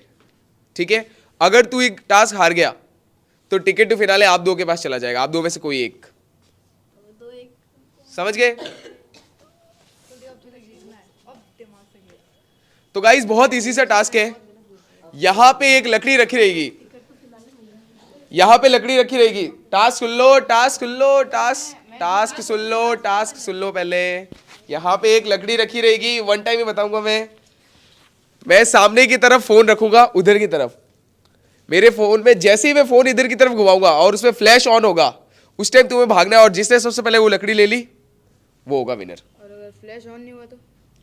ठीक है। अगर तू एक टास्क हार गया तो टिकट टू फिनाले आप दो के पास चला जाएगा, आप दो में से कोई एक। समझ गए? तो गाइस बहुत इजी सा टास्क है। यहां पे एक लकड़ी रखी रहेगी, यहां पे लकड़ी रखी रहेगी। टास्क सुन लो, टास्क सुन लो, टास्क सुन लो, टास्क सुन लो पहले। यहां पे एक लकड़ी रखी रहेगी, वन टाइम ही बताऊंगा मैं सामने की तरफ फोन रखूंगा, उधर की तरफ। मेरे फोन में जैसे ही मैं फोन इधर की तरफ घुमाऊंगा और उसमें फ्लैश ऑन होगा, उस टाइम तुम्हें भागना है और जिसने सबसे पहले वो लकड़ी ले ली वो होगा विनर। और अगर फ्लैश ऑन नहीं हुआ तो?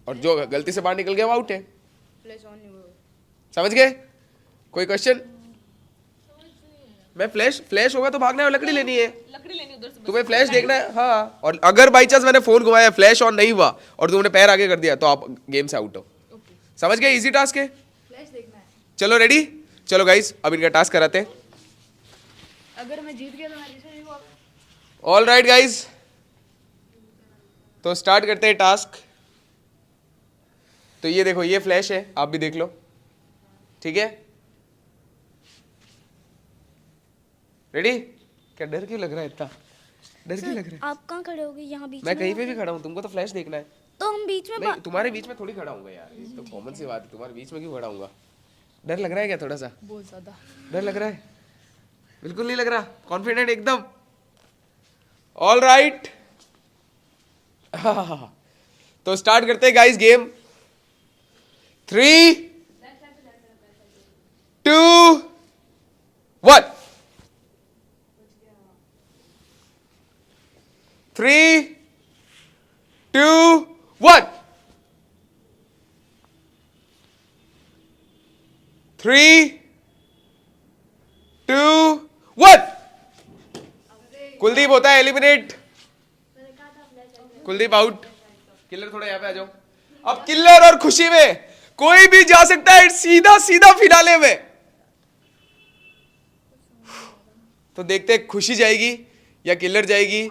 और जो गलती से बाहर निकल गया वो आउट है। फ्लैश ऑन नहीं हुआ। समझ गए? कोई क्वेश्चन? मैं फ्लैश होगा तो भागना है और लकड़ी लेनी है, तुम्हें फ्लैश देखना है। हाँ, और अगर बाई चांस मैंने फोन घुमाया, फ्लैश ऑन नहीं हुआ और तुमने पैर आगे कर दिया तो आप गेम से आउट हो। समझ गए? इजी टास्क है। फ्लैश देखना है। चलो रेडी? चलो गाइस अब इनका टास्क कराते हैं। अगर मैं जीत गया तो मैं रिश्ते नहीं हुआ। ऑल राइट गाइस, तो स्टार्ट करते हैं टास्क। तो ये देखो, ये फ्लैश है, आप भी देख लो, ठीक है। रेडी? क्या डर क्यों लग रहा है इतना? डर क्यों लग रहा है? आप कहाँ खड़े होगे? यहाँ बीच मैं में? कहीं पे भी खड़ा हूँ, तुमको तो फ्लैश देखना है। तो हम बीच में नहीं, तुम्हारे बीच में थोड़ी खड़ा हूँगा यार, ये तो कॉमन सी बात है, तुम्हारे बीच में क्यों खड़ा हूँगा? डर लग रहा है क्या थोड़ा सा? बहुत ज्यादा डर लग रहा है? बिल्कुल नहीं लग रहा, कॉन्फिडेंट एकदम। ऑल राइट, तो स्टार्ट करते हैं गाइस गेम। 3, 2, 1। 3, 2, 1। 3, 2, 1। कुलदीप होता है एलिमिनेट, कुलदीप आउट। किलर थोड़ा यहाँ पे आ जाओ। अब किलर और खुशी में कोई भी जा सकता है सीधा सीधा फिनाले में। तो देखते हैं खुशी जाएगी या किलर जाएगी।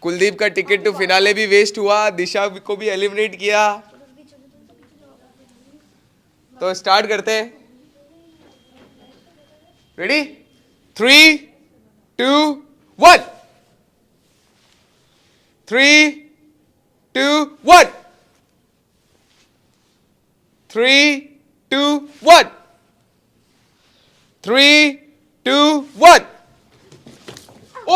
कुलदीप का टिकट टू फिनाले भी वेस्ट हुआ, दिशा को भी एलिमिनेट किया। तो स्टार्ट करते हैं। रेडी? 3, 2, 1। 3, 2, 1। 3, 2, 1। 3, 2, 1। ओ!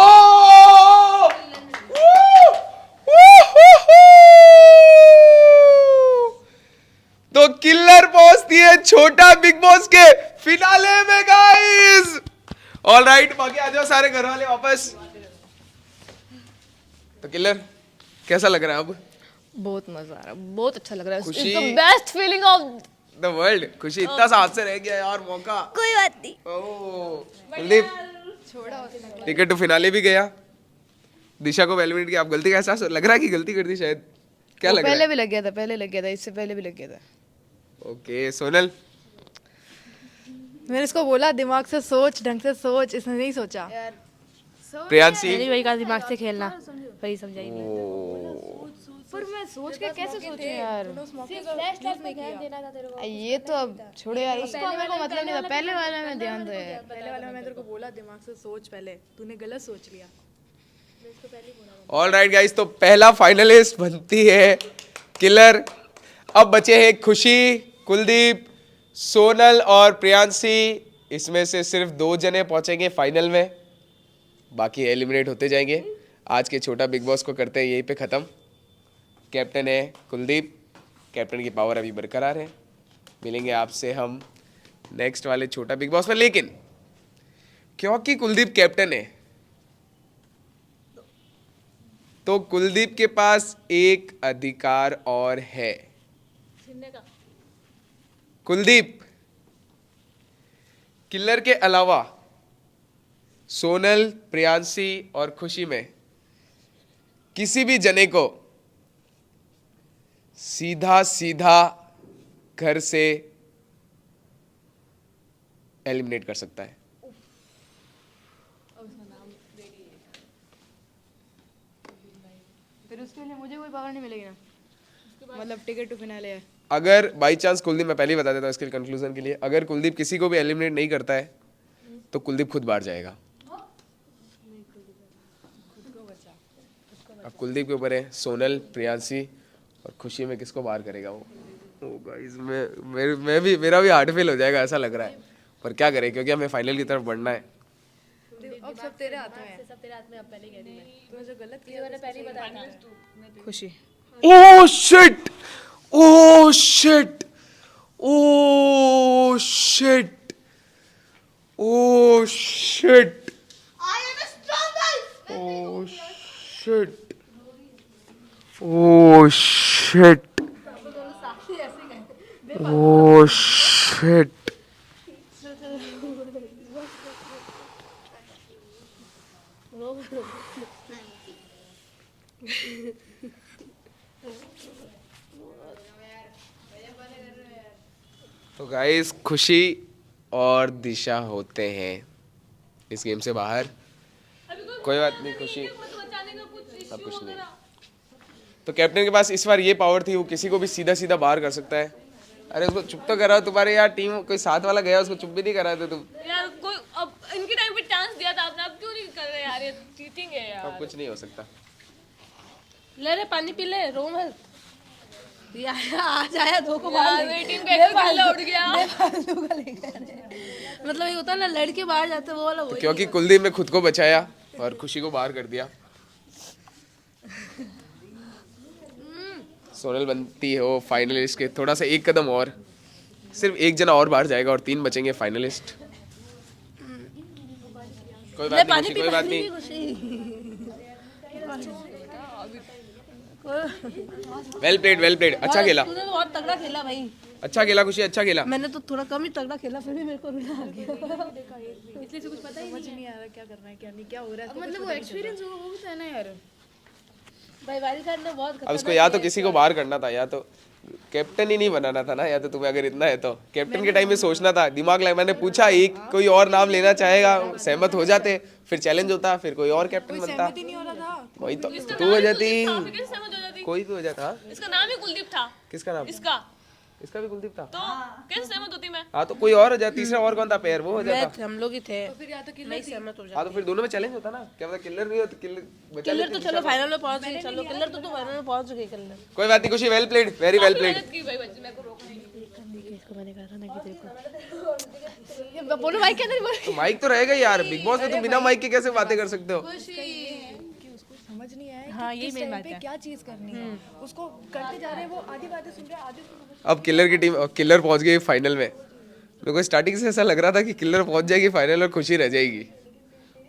तो किलर पहुंचती है छोटा बिग बॉस के फिनाले में गाइस। ऑल राइट, बाकी आ जाओ सारे घर वाले वापस। तो किलर कैसा लग रहा है अब? बहुत मजा आ रहा है, बहुत अच्छा लग रहा है। खुशी। It's the best feeling of the world. खुशी, इतना सा हाथ से रह गया यार मौका। कोई बात नहीं। ओह, कुलदीप टिकट टू फिनाले भी गया, दिशा को एलिमिनेट किया। आप गलती का एहसास लग रहा है कि गलती कर दी शायद? क्या लग रहा पहले है? भी लग गया था, पहले लग गया था, इससे पहले भी लग गया था। ओके, सोनल। मैंने इसको बोला दिमाग से सोच, ढंग से सोच, इसने नहीं सोचा। प्रियांशी। वही का दिमाग से खेलना, वही समझाई। पर मैं सोच के कैसे सोचूं यार? ये तो अब छोड़ो यार, उसको मेरे को मतलब नहीं था। पहले वाले में ध्यान दो यार। पहले वाला मैं तेरे को बोला दिमाग से सोच, पहले तूने गलत सोच लिया। ऑल राइट गाइस, तो पहला फाइनलिस्ट बनती है किलर। अब बचे हैं खुशी, कुलदीप, सोनल और प्रियांशी। इसमें से सिर्फ 2 जने पहुंचेंगे फाइनल में, बाकी एलिमिनेट होते जाएंगे। आज के छोटा बिग बॉस को करते हैं यहीं पे ख़त्म। कैप्टन है कुलदीप, कैप्टन की पावर अभी बरकरार है। मिलेंगे आपसे हम नेक्स्ट वाले छोटा बिग बॉस में, लेकिन क्योंकि कुलदीप कैप्टन है तो कुलदीप के पास एक अधिकार और है। कुलदीप, किलर के अलावा सोनल, प्रियांशी और खुशी में किसी भी जने को सीधा सीधा घर से एलिमिनेट कर सकता है। फिर उसके लिए मुझे कोई पावर नहीं मिलेगी ना, मतलब टिकट टू फिनाले है। अगर बाई चांस कुलदीप, मैं पहले ही बता देता हूँ इसके कंक्लूजन के लिए, अगर कुलदीप किसी को भी एलिमिनेट नहीं करता है तो कुलदीप खुद बाहर जाएगा। अब कुलदीप के ऊपर है, सोनल, प्रियांशी और खुशी में किसको बाहर करेगा वो। ओ गाइस, मेरा भी हार्ट फेल हो जाएगा ऐसा लग रहा है, पर क्या करें क्योंकि हमें फाइनल की तरफ बढ़ना है। अब सब तेरे हाथों में है। सब तेरे हाथ में, अब पहले कह रही मैं तूने जो गलत किया मैंने पहले ही बताया। खुशी Oh shit! Oh shit! Oh shit! Oh shit! I am the strongest. Oh shit! Oh shit! Oh shit! तो गाइस, खुशी और दिशा होते हैं इस गेम से बाहर। कोई बात नहीं खुशी, सब कुछ नहीं। तो कैप्टन के पास इस बार ये पावर थी, वो किसी को भी सीधा सीधा बाहर कर सकता है। अरे उसको चुप तो करा, तुम्हारे यार टीम कोई साथ वाला गया उसको चुप भी नहीं करा थे तुम यार। कोई अब इनके टाइम पे चांस दिया था आपने, अब क्यों नहीं कर रहे यार? ये चीटिंग है यार। अब कुछ नहीं हो सकता। ले रे पानी पी ले, रो मत। ये आज आया दो को यार मेरी टीम का एक किल्ला उड़ गया। मतलब ये होता है ना, लड़के बाहर जाते वो वाला तो क्योंकि कुलदीप ने खुद को बचाया और खुशी को बाहर कर दिया। सोनल बनती है वो फाइनलिस्ट के थोड़ा सा एक कदम और, सिर्फ एक जना और बाहर जाएगा और 3 बचेंगे फाइनलिस्ट। कोई बात नहीं खुशी, कोई बात नहीं। वेल प्लेड, अच्छा खेला, तूने तो बहुत तगड़ा खेला भाई। अच्छा खेला खुशी, अच्छा खेला। मैंने तो थोड़ा कम ही तगड़ा खेला, फिर भी मेरे को रुला आ गया। इसलिए कुछ पता ही नहीं आ रहा क्या करना है क्या नहीं, क्या हो रहा है। मतलब वो एक्सपीरियंस वो होता है ना यार। भाई वाइल्ड कार्ड ने बहुत अब उसको या तो किसी को बाहर करना था, या तो कैप्टन ही नहीं बनाना था ना, या तो तुम्हें अगर इतना है तो कैप्टन के टाइम में सोचना था, दिमाग लगा। मैंने पूछा एक कोई और नाम लेना चाहेगा, सहमत हो जाते, फिर चैलेंज होता, फिर कोई और कैप्टन बनता। नहीं हो रहा था। वही तो तू हो जाती, कैसे समझ हो जाती? कोई भी हो जाता। इसका नाम ही कुलदीप था। किसका नाम? इसका इसका भी कुलदीप था। तो कैसे सहमत होती मैं? हाँ तो कोई और हो जाता, तीसरा और कौन था पेयर, वो हो जाता। हम लोग ही थे, फिर या तो नहीं सहमत हो हाँ तो फिर दोनों में चैलेंज होता ना, क्या पता किलर नहीं हो तो किलर बचा किलर लेते। तो चलो फाइनल में पहुंच गई। चलो किलर तो फाइनल में पहुंच गई। किलर कोई बात नहीं खुशी, well played, very well played. मेहनत की भाई बच्चे, मेरे को रोक नहीं। बोलो भाई के अंदर बोलो। तो माइक तो रहेगा ही यार, बिग बॉस में तुम बिना माइक के कैसे बातें कर सकते हो? समझ नहीं आया हाँ यही मेन बात है। क्या चीज करनी है। उसको करते जा रहे हैं, वो आधी बातें सुन रहे हैं, आधी अब किलर की टीम, किलर पहुंच गई फाइनल में। मेरे को स्टार्टिंग से ऐसा लग रहा था कि किलर पहुंच जाएगी फाइनल और खुशी रह जाएगी,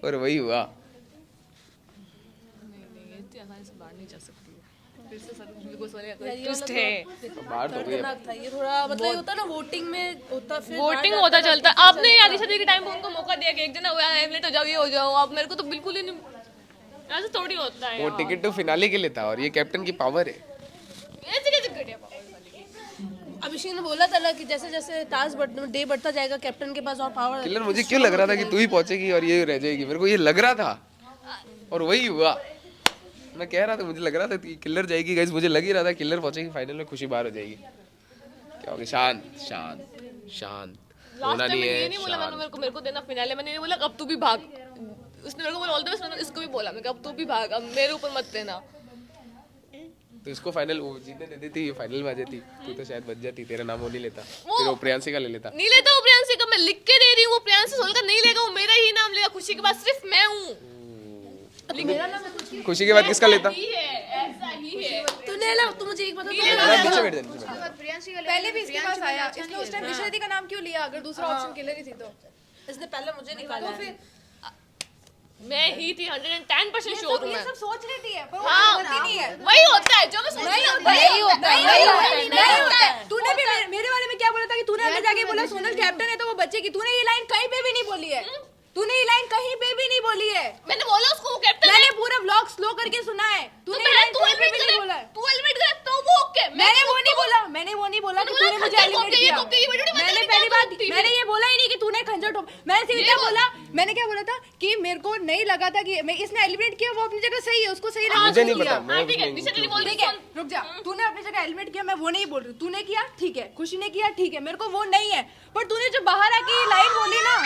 और वही हुआ। ट्विस्ट है। बाहर तो गई। खतरनाक था ये थोड़ा, मतलब ये होता ना वोटिंग में होता, फिर वोटिंग होता चलता। आपने आदिशा दी के टाइम पे उनको मौका दिया कि एक जना हुआ एलिमिनेट हो जाओ, ये हो जाओ। अब मेरे को तो बिल्कुल ही नहीं, ऐसे थोड़ी होता है वो यार। टिकट टू फिनाले के लिए था, और ये कैप्टन की पावर है। ऐसे कैसे घटिया पावर वाली की? अभिषेक ने बोला था ना कि जैसे जैसे टास्क डे बढ़ता जाएगा कैप्टन के पास और पावर। किलर मुझे क्यों लग रहा था कि तू ही पहुंचेगी और ये रह जाएगी, मेरे को ये लग रहा था, और वही हुआ। मैं कह रहा था, मुझे लग रहा था कि किलर जाएगी गाइस, मुझे लग ही रहा था किलर पहुंचेगी फाइनल में, खुशी बाहर हो जाएगी। क्या होगा? शांत शांत शांत लास्ट होना टाइम नहीं ये है, नहीं बोला मैंने, शांत। मेरे को देना फिनाले। मैंने नहीं बोला अब तू भी भाग। उसने मेरे को बोला ऑल द बेस्ट, मैंने इसको भी बोला मैं अब तू भी भाग, अब मेरे ऊपर मत देना। तो इसको फाइनल वो जीतने दे देती, ये फाइनल में आ जाती, तू तो शायद बच जाती, तेरा नाम वो नहीं लेता, फिर वो प्रियांशी का ले लेता। नहीं लेता वो प्रियांशी का, मैं लिख के दे रही हूँ। वो प्रियांशी सोल का नहीं लेगा, वो मेरा ही नाम लेगा। खुशी के बाद सिर्फ मैं हूँ। खुशी के बाद किसका लेता? ऐसा ही है। तूने ना, तू मुझे एक बता, पीछे बैठ जा। प्रियांशी का पहले भी इसके पास आया, इसने उस टाइम दिशा दीदी का नाम क्यों लिया अगर दूसरा ऑप्शन किलर ही थी तो। इसने पहले मुझे निकाला है। मैं ही थी 110% श्योर हूँ मैं। सब सोच लेती है पर वो हाँ होती नहीं है। वही होता है जो मैं सोच रही हूँ। नहीं होता है। तूने भी मेरे बारे में क्या बोला था कि तूने अंदर जाके बोला सोनल कैप्टन है तो वो बचेगी। तूने ये लाइन कहीं पे भी नहीं बोली है। तूने ये लाइन कहीं पे भी नहीं बोली है। मैंने बोला उसको वो कैप्टन है। मैंने पूरा व्लॉग स्लो करके सुना है। तूने ये लाइन कहीं पे भी नहीं बोला है। तू एलिमिनेट करे तो वो ओके। मैंने वो नहीं बोला। मैंने वो नहीं बोला कि तूने मुझे एलिमिनेट किया। मैंने पहली बात मैंने ये बोला ही नहीं कि तूने खंजर ठोक। मैंने सिर्फ क्या बोला, मैंने क्या बोला था कि मेरे को नहीं लगा था कि मैं इसने एलिमिनेट किया, वो अपनी जगह सही है, उसको सही लगा। मुझे नहीं पता, हाँ ठीक है, निशा नहीं बोल रही ठीक है, रुक जा। तूने अपनी जगह एलिमिनेट किया, मैं वो नहीं बोल रही। तूने किया ठीक है, खुशी ने किया ठीक है, मेरे को वो नहीं है। पर तूने जो बाहर आके ये लाइन बोली ना,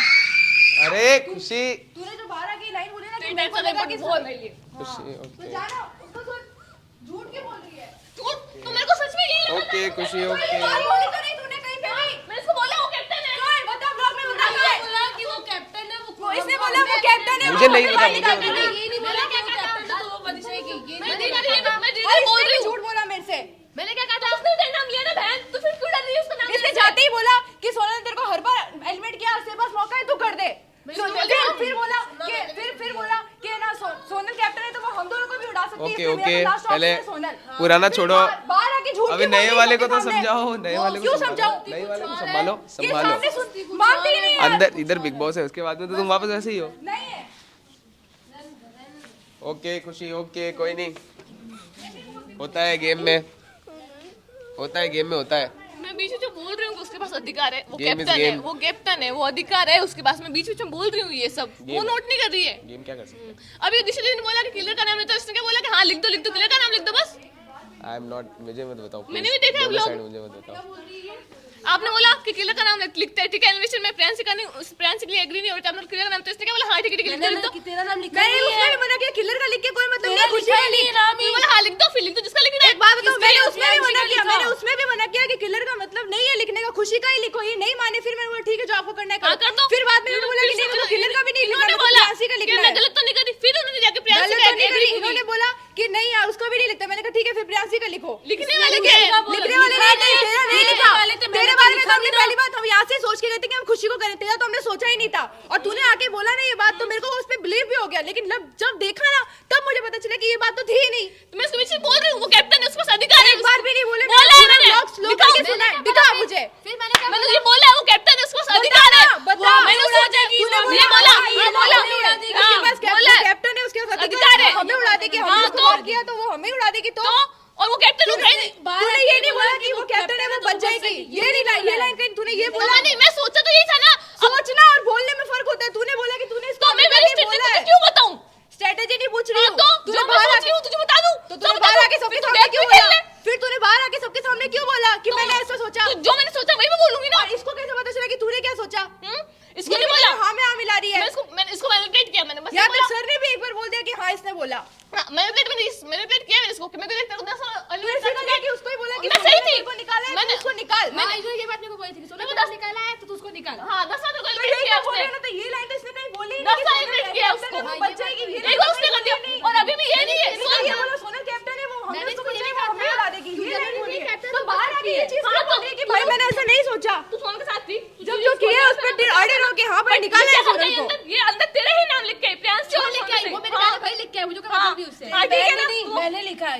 अरे खुशी, तूने जो बाहर आके ये लाइन बोली ना कि तो मेरे को लगा कि वो है मेरे लिए। खुशी, तो ओके जाना उसको सुन, झूठ क्यों बोल रही है? झूठ तो मेरे को सच में यही लगा। ओके खुशी, ओके बोली तो नहीं तूने कहीं पे भी। मैंने उसको बोला वो कैप्टन है। कौन बता, ब्लॉग में बता। बोला कि वो कैप्टन है। वो इसने बोला वो कैप्टन है। मुझे नहीं पता, मुझे ये नहीं बोला कि वो कैप्टन है तो वो बदशाही की। मैं नहीं कर रही हूँ, मैं और बोल इसने रही भी हूँ। झूठ बोला मेरे से। मैंने क्या कहा था? उसने तेरा नाम लिया ना बहन, तो फिर क्यों डर रही है उसका नाम? इसने जाते ही बोला कि सोनल तेरे को हर बार एलिमिनेट किया, तेरे पास मौका है तू कर दे। फिर बोला कि ना सोनल कैप्टन है तो वो हम दोनों को भी उड़ा सकती है। ओके इसलिए ओके, मेरा last option पहले है सोनल। पुराना फिर छोड़ो, बाहर आके झूठ अभी क्यों नए बोल वाले रही को तो है सामने? समझाओ, नए वाले को क्यों समझाओ, समझाऊं? नए वाले को संभालो, कि संभालो। सामने मानती ही नहीं है। अंदर इधर बिग बॉस है, उसके बाद में तो तुम वापस ऐसे ही हो। नहीं है। ओके खुशी, ओके कोई नहीं, होता है गेम में, होता है गेम में, होता है। मैं बीच में बोल रही हूँ कि उसके पास अधिकार है, वो Game is कैप्टन है, game. वो कैप्टन है, वो अधिकार है उसके पास। मैं बीच में बोल रही हूँ ये सब, वो नोट नहीं कर रही है। गेम क्या कर सकते हैं? अभी दिशा दीदी ने बोला कि किलर का नाम लेता है, उसने क्या बोला कि हाँ लिख दो किलर का नाम लिख दो बस। आई एम नॉट, मुझे मत बताओ मैंने भी देखा है दोनों vlog। side मुझे मत बताओ। आपने बोला कि किलर का नाम लिखते हैं, ठीक है। एनिमेशन में प्रियांसी का नहीं, उस प्रियांसी के लिए एग्री नहीं हो रहा, आपने किलर का नाम, तो इसने क्या बोला हाँ ठीक है लिख दो। तेरा नाम लिखा मैंने उसमें भी मना किया, किलर का लिख के कोई मतलब नहीं, खुशी है नहीं। तूने बोला हाँ लिख दो, फिर लिख दो जिसका लिखना है। एक बात बताओ, मैंने उसमें भी मना किया, लिखा। मैंने उसमें भी मना किया कि किलर का मतलब नहीं है लिखने का, खुशी का ही लिखो। ये नहीं माने, फिर मैंने बोला ठीक है जो आपको करना है हाँ, कर दो। फिर बाद में उन्होंने बोला कि नहीं मेरे को किलर का भी नहीं लिखना, इन्होंने मेरे को बोला प्रियांसी का कि लिखना मैं है। गलत तो नहीं करी, फिर उन्होंने जाके प्रियांसी गलत का तो नहीं agree करी, की। इन्होंने बोला कि नहीं यार उसका भी नहीं लिखता। मैंने कहा ठीक है फिर प्रियांसी का लिखो। लिखने वाले लिखने क्या है? लिखने वाले नहीं, तेरा नहीं लिखा। तेरे बारे में तो हमने पहली बात हम यहाँ से सोच के गए थे कि हम खुशी को करें, तेरा तो हमने सोचा ही नहीं था। और तूने आके बोला ना ये बात, तो मेरे को उस पे बिलीव भी हो गया, लेकिन जब देखा ना तब मुझे पता चला कि ये बात तो थी ही नहीं। तो मैं इसके पीछे बोल रही हूँ, वो कैप्टन है, उसके पास अधिकार है। एक बार भी नहीं बोले, बोला है मैंने मैंने। ब्लॉग स्लो दिखाओ, करके सुना है, दिखा मुझे। फिर मैंने क्या मैंने ये बोला है वो कैप्टन है, उसके पास अधिकार है। बता, मैंने सोचा कि तूने ये बोला, ये हाँ बोला, उसके पास बोला कैप्टन है, उसके पास अधिकार है। हमें उड़ा देगी, हाँ, हमने तो? कॉल किया तो वो हमें उड़ा देगी। तो और वो कैप्टन उठाई नहीं। तूने ये नहीं बोला कि वो कैप्टन है वो बच जाएगी, ये नहीं लाइन, ये लाइन कहीं तूने ये बोला नहीं, मैं सोचा तो यही था ना। सोचना और बोलने में फर्क होता है। तूने बोला कि तूने इसको तो मैं मेरी स्ट्रेटजी तुझे क्यों बताऊं? स्ट्रेटजी नहीं पूछ रही हाँ, हूँ। तो तूने जो मैं बाहर सोच रही हूँ तुझे बता दूं। तो तूने बाहर आके सबके सामने क्यों बोला? फिर तूने बाहर आके सबके सामने क्यों बोला कि मैंने ऐसा सोचा? तो जो मैंने सोचा वही मैं बोलूंगी ना। और इसको कैसे पता चला कि तूने क्या सोचा? इसको नहीं बोला। हाँ में हाँ मिला रही है। मैंने इसको मैनिपुलेट किया, मैंने बस यहाँ ये पे बोला। सर ने भी एक बार बोल दिया कि हाँ इसने बोला। मैनिपुलेट किया मैंने इसको कि मैं देखता हूं तूने सीधा जाके उसको ही बोला कि मैं सही सोनल ने थी। तेरे को निकाला है, मैंने- तू उसको निकाल। मैंने- ये बात मेरे को बोली थी कि सोनल मैंने ने दस- निकाला है तो तू उसको निकाल। हाँ 10 साल तो मैनिपुलेट यही किया तो बोल रही उसने। हूँ ना, तो ये लाइन तो इसने कहीं बोली ही 10 नहीं साल कि मैनिपुलेट सोनल किया कैप्टन उसको। है, वो बच जाएगी। ये एक बार उसने कर दिया और अभी भी ये नहीं है। इसने ये बोला सोनल कैप्टन है, वो हमने उसको बचाएगा, हमें उड़ा देगी। ये लाइन बोली है। तो बाहर आके ये चीज क्यों बोल रही है कि भाई मैंने ऐसा नहीं सोचा। तू सोनल के साथ थी। जब जो किया है उस पर अड़े रहो कि हाँ भाई निकाला है सोनल को। ये अंदर तेरा ही नाम लिख के प्रियांश जो लिख के वो मेरे गाने भाई लिख के मुझे क्या मतलब उससे। हां ठीक है ना, मैंने लिखा है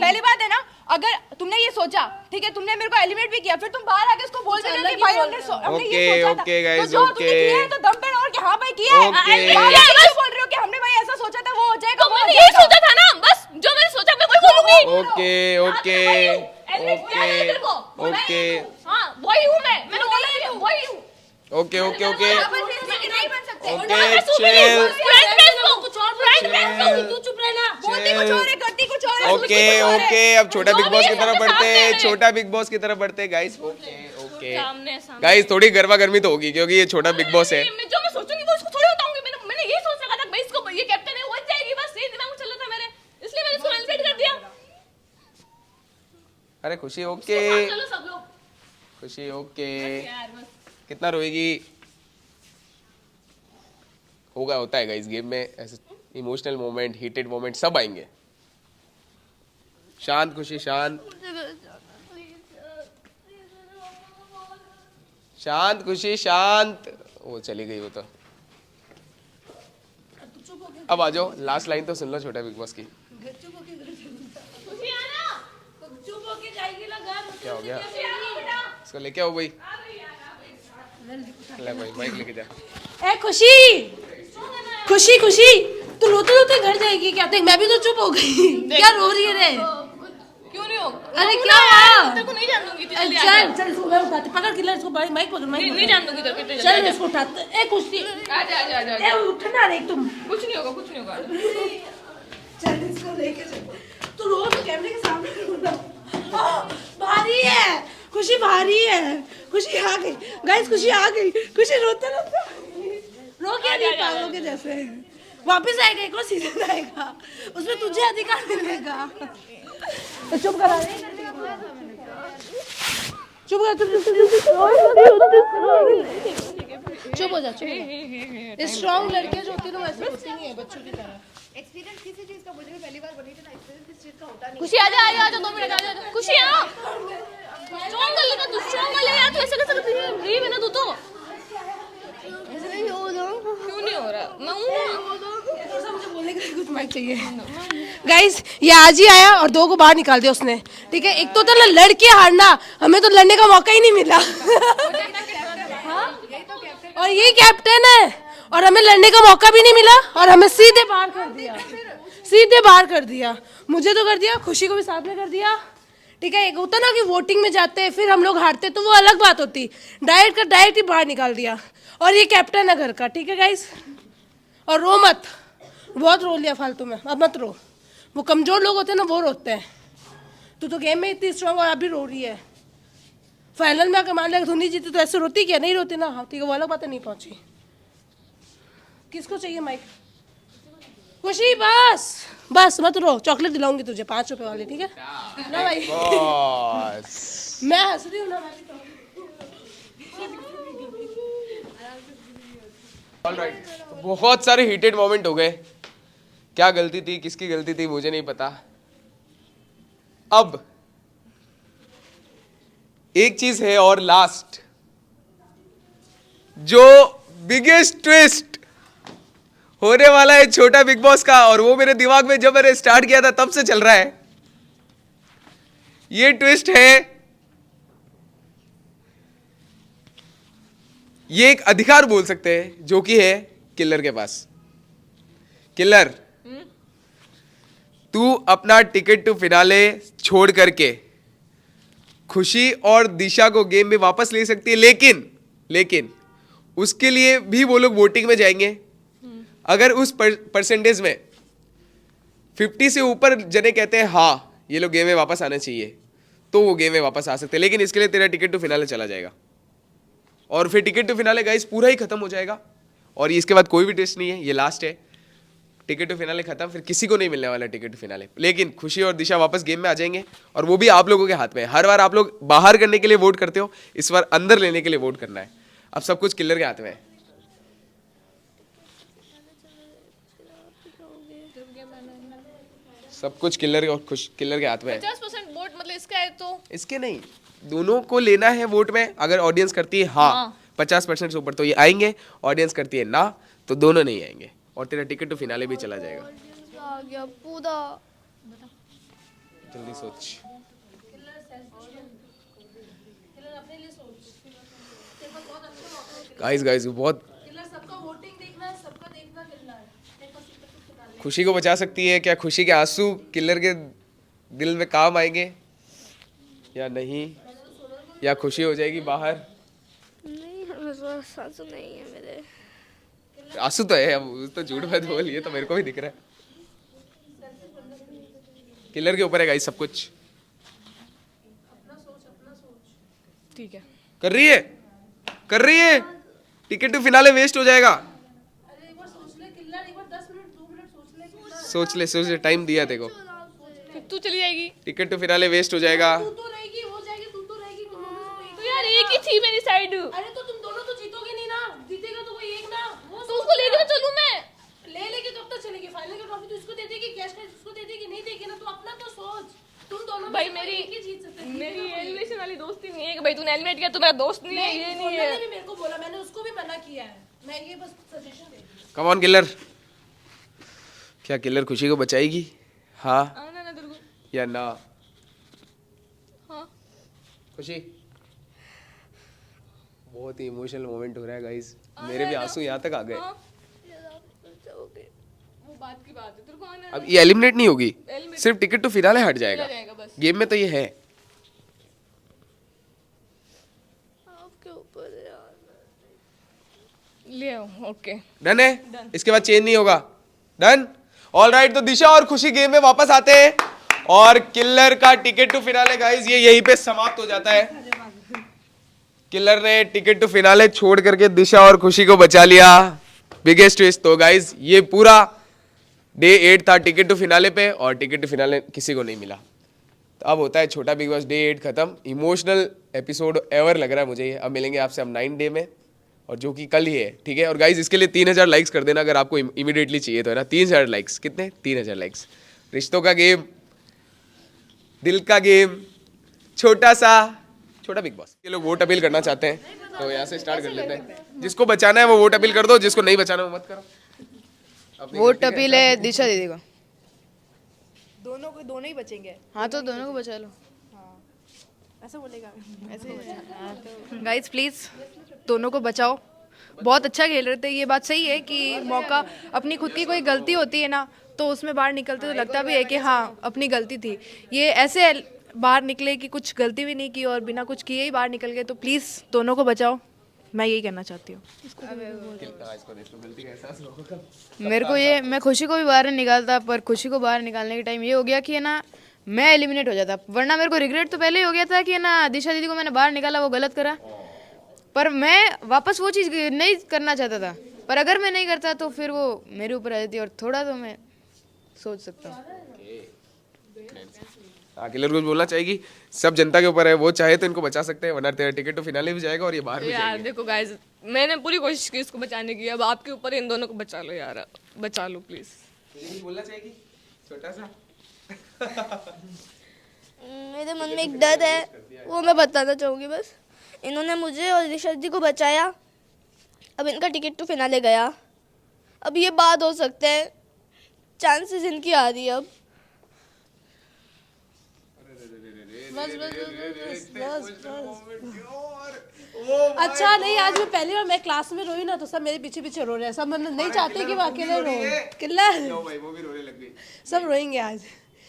पहली बात है ना, अगर तुमने ये सोचा ठीक है, तुमने मेरे को एलिमिनेट भी किया, फिर तुम बाहर आके उसको बोल देना कि भाई हमने ये सोचा था। ओके, guys, तो जो तुमने okay. किया है तो दम पे रहो कि हाँ भाई किया है। Okay. बाहर आके क्यों बोल रहे हो कि हमने भाई ऐसा सोचा था, वो हो जाएगा, तो वो हो मैंने यही जाएगा। सोचा था ना, बस जो मैंने सोचा मैं वही बोलूंगी। ओके ओके ओके हां वही हूं मैंने बोला कि वही हूं। ओके ओके ओके अपन फिर इससे नहीं बन सकते। ओके चिल तू चुप रहना। बोलती कुछ और है, करती कुछ और है, ओके सोचती कुछ और है। ओके अब छोटा जो बिग भी बॉस है की तरफ सबके बढ़ते हैं, सामने है। छोटा बिग बॉस की तरफ बढ़ते हैं गाइस। ओके ओके सामने गाइस थोड़ी गरबा गर्मी तो होगी क्योंकि ये छोटा बिग बॉस है। मैं जो मैं सोचूंगी वो उसको थोड़ी बताऊंगी। मैंने ये सोच रखा था भाई इसको ये कैप्टन है वो बच जाएगी, बस ये दिमाग में चल रहा था मेरे, इसलिए मैंने इसको एलिमिनेट कर दिया। अरे खुशी ओके, चलो सब लोग खुशी ओके, यार बस कितना रोएगी? होगा, होता है गाइस गेम में ऐसे इमोशनल मोमेंट, हीटेड मोमेंट सब आएंगे। शांत खुशी, शांत शांत खुशी, शांत। वो चली गई वो तो। अब आ जाओ, लास्ट लाइन तो सुन लो छोटा बिग बॉस की। क्या हो गया? इसको लेके आओ भाई। ले भाई माइक लेके जा। ए खुशी खुशी खुशी, तू रोते रोते घर जाएगी क्या? देख मैं भी तो चुप हो गई। क्या रो रही है रे? क्यों नहीं हो? अरे क्या हुआ? तेरे को नहीं जान दूंगी, चल चल इसको मैं उठाती, पकड़ किलर इसको, माइक पकड़, माइक नहीं जान दूंगी तेरे को। चल इसको उठाते। ए खुशी आजा ए उठना रे तुम। कुछ नहीं होगा, कुछ नहीं होगा। चल इसको लेके चल। तू रो तो कैमरे के सामने रोना। भारी है खुशी, भारी है खुशी। आ गई गाइस, खुशी आ गई। खुशी रोते रोते रो क्या नहीं पागलों के जैसे। वापस आएगा, एक और सीजन आएगा, उसमें तुझे अधिकार मिलेगा। तो चुप करा, चुप कर, चुप हो जा, चुप हो जा। स्ट्रॉन्ग लड़कियां जो होती है ना वैसे होती नहीं है बच्चों की तरह। एक्सपीरियंस किसी चीज का मुझे भी पहली बार बनी थी ना, एक्सपीरियंस किसी चीज का होता नहीं। खुशी आजा 2 मिनट आजा। खुशी आ, स्ट्रांग कर लेगा तू, स्ट्रांग कर ले यार। तू ऐसे कैसे करती है? गरीब है ना तू तो। क्यों नहीं हो रहा? मैं हूं ना। मुझे बोलने के लिए कुछ माइक चाहिए। गाइस ये आज ही आया और 2 को बाहर निकाल दिया उसने, ठीक है। एक तो था लड़के हारना, हमें तो लड़ने का मौका ही नहीं मिला। और ये कैप्टन है और हमें लड़ने का मौका भी नहीं मिला और हमें सीधे बाहर कर दिया, सीधे बाहर कर दिया। मुझे तो कर दिया, खुशी को भी साथ में कर दिया, ठीक है। एक होता ना कि वोटिंग में जाते हैं फिर हम लोग हारते तो वो अलग बात होती, डायरेक्ट ही बाहर निकाल दिया। और ये कैप्टन है घर का, ठीक है गाइस। और रो मत, बहुत रो लिया फालतू में, अब मत रो। वो कमजोर लोग होते हैं ना वो रोते हैं। तू तो गेम में इतनी स्ट्रांग और अभी रो रही है। फाइनल में आकर मान लिया धोनी जीती तो ऐसे रोती क्या? नहीं रोती ना। हाँ ठीक है, वो अलग बात नहीं पहुंची। किसको चाहिए माइक? खुशी बस बस मत रो, चॉकलेट दिलाऊंगी तुझे 5 रुपए वाली, ठीक है ना भाई? मैं हंस रही हूँ ना, मैं भी तो। ऑलराइट, बहुत सारे हीटेड मोमेंट हो गए। क्या गलती थी, किसकी गलती थी मुझे नहीं पता। अब एक चीज है और लास्ट, जो बिगेस्ट ट्विस्ट होने वाला है छोटा बिग बॉस का, और वो मेरे दिमाग में जब मैंने स्टार्ट किया था तब से चल रहा है। ये ट्विस्ट है, ये एक अधिकार बोल सकते हैं जो कि है किलर के पास। किलर, तू अपना टिकट टू फिनाले छोड़ करके खुशी और दिशा को गेम में वापस ले सकती है, लेकिन उसके लिए भी वो लोग वोटिंग में जाएंगे। अगर उस परसेंटेज में 50 से ऊपर जने कहते हैं हाँ ये लोग गेम में वापस आना चाहिए, तो वो गेम में वापस आ सकते हैं। लेकिन इसके लिए तेरा टिकट टू फिनाले चला जाएगा और फिर टिकट टू फिनाले गाइस पूरा ही खत्म हो जाएगा। और इसके बाद कोई भी टेस्ट नहीं है, ये लास्ट है। टिकट टू फिनाले खत्म, फिर किसी को नहीं मिलने वाला टिकट टू फिनाले। लेकिन खुशी और दिशा वापस गेम में आ जाएंगे और वो भी आप लोगों के हाथ में है। हर बार आप लोग बाहर करने के लिए वोट करते हो, इस बार अंदर लेने के लिए वोट करना है। अब सब कुछ किलर के हाथ में है। सब कुछ किलर और किलर के हाथ में है। 50% वोट मतलब इसका है तो इसके नहीं, दोनों को लेना है वोट में। अगर ऑडियंस करती है हाँ 50% से ऊपर तो ये आएंगे, ऑडियंस करती है ना तो दोनों नहीं आएंगे और तेरा टिकट टू फिनाले भी चला जाएगा। आ गया पूरा। जल्दी सोच। गाइस बहुत खुशी को बचा सकती है क्या? खुशी के आंसू किलर के दिल में काम आएंगे या नहीं, या खुशी हो जाएगी बाहर? नहीं आंसू नहीं है मेरे। आंसू तो है, अब तो झूठ मत बोल, ये तो मेरे को भी दिख रहा है। किलर के ऊपर है गाइस सब कुछ। ठीक है। कर रही है टिकट टू फिनाले वेस्ट हो जाएगा। सोच ले टाइम दिया देखो। फिर तू चली जाएगी, टिकट टू फिनाले वेस्ट हो जाएगा। तू रहेगी, हो जाएगी, तू तो रहेगी। तो यार एक ही थी मेरी साइड। अरे तो तुम दोनों तो जीतोगे नहीं ना, जीतेगा तो कोई एक ना। तो उसको लेके तो चलूं मैं। लेके कब तक चलेगी? फाइनल की ट्रॉफी तो इसको दे देगी, कैश प्राइज इसको दे देगी, नहीं देगी ना तो अपना तो सोच। तुम दोनों भाई में से कोई एक ही जीत सकते हैं। मेरी एलिमिनेशन वाली दोस्ती नहीं है कि भाई तूने एलिमिनेट किया तो मेरा दोस्त नहीं है, ये नहीं है। मैंने भी मेरे को बोला, मैंने उसको भी मना किया है। मैं ये बस सजेशन दे रही हूं। कम ऑन किलर, क्या किलर खुशी को बचाएगी? हाँ आना ना तेरे को। या ना? हाँ। खुशी, बहुत ही इमोशनल मोमेंट हो रहा है गाइस, मेरे भी आंसू यहाँ तक आ गए। हाँ। वो बात की बात है, तेरे को आना है। अब ये एलिमिनेट नहीं होगी, Eliminate- सिर्फ टिकट टू फिनाले हट जाएगा। जाएगा बस। गेम में तो ये है। आपके ऊपर यार। ले आओ, ओके। डन है? इसके बाद चेंज नहीं होगा। डन। ऑल राइट, तो दिशा और खुशी गेम में वापस आते हैं और किलर का टिकट टू फिनाले गाइस ये यहीं पे समाप्त हो जाता है। किलर ने टिकट टू फिनाले छोड़ करके दिशा और खुशी को बचा लिया। Biggest twist. तो गाइस ये पूरा डे 8 था टिकट टू फिनाले पे और टिकट टू फिनाले किसी को नहीं मिला। तो अब होता है छोटा बिग बॉस डे 8 खत्म। इमोशनल एपिसोड एवर लग रहा है मुझे ये। अब मिलेंगे आपसे हम 9 डे में, और जो कि कल ही है, ठीक है। और गाइज इसके लिए 3000 लाइक्स कर देना अगर आपको इमीडिएटली चाहिए तो, है ना। 3000 लाइक्स, कितने? 3000 लाइक्स। रिश्तों का गेम, दिल का गेम, छोटा बिग बॉस। ये लोग वोट अपील करना चाहते हैं तो यहाँ से स्टार्ट कर लेते हैं। जिसको बचाना है वो वोट अपील कर दो, जिसको नहीं बचाना वो मत करो। वोट अपील है दिशा दीदी को। दोनों ही बचेंगे। हाँ तो दोनों को बचा लो। ऐसा बोलेगा ऐसे। गाइस प्लीज दोनों को बचाओ, बहुत अच्छा खेल रहे थे। ये बात सही है कि मौका, अपनी खुद की कोई गलती होती है ना तो उसमें बाहर निकलते तो लगता भी है कि हाँ अपनी गलती थी। ये ऐसे बाहर निकले कि कुछ गलती भी नहीं की और बिना कुछ किए ही बाहर निकल गए। तो प्लीज़ दोनों को बचाओ, मैं यही कहना चाहती हूँ। मेरे को ये, मैं खुशी को भी बाहर नहीं निकालता, पर खुशी को बाहर निकालने के टाइम ये हो गया कि है ना मैं एलिमिनेट हो जाता। वरना मेरे को रिग्रेट तो पहले ही हो गया था कि है ना दिशा दीदी को मैंने बाहर निकाला, वो गलत करा। पर मैं वापस वो चीज़ नहीं करना चाहता था। पर अगर मैं नहीं करता तो फिर वो मेरे ऊपर आ जाती और थोड़ा तो मैं सोच सकता हूँ। किलर कुछ बोलना चाहेगी? सब जनता के ऊपर है, वो चाहे तो इनको बचा सकते हैं, वरना तेरा टिकट तो फिनाले भी जाएगा और ये बाहर भी यार जाएंगे। देखो गाइस, मैंने पूरी कोशिश की इसको बचाने की, अब आपके ऊपर इन दोनों को बचा लो यार, बचा लो प्लीज। बोलना चाहेगी छोटा सा? मेरे मन में एक डर है, वो मैं बताना चाहूँगी बस। इन्होंने मुझे और ऋषभ जी को बचाया, अब इनका टिकट टू फिनाले गया। अब ये बात हो सकते हैं, चांसेस इनकी आ रही है अब। अच्छा नहीं, आज मैं पहली बार मैं क्लास में रोई ना तो सब मेरे पीछे पीछे रो रहे हैं। सब मतलब नहीं चाहते कि वो अकेले रो। किल्लर वो भी रोने लग गई। सब रोएंगे आज,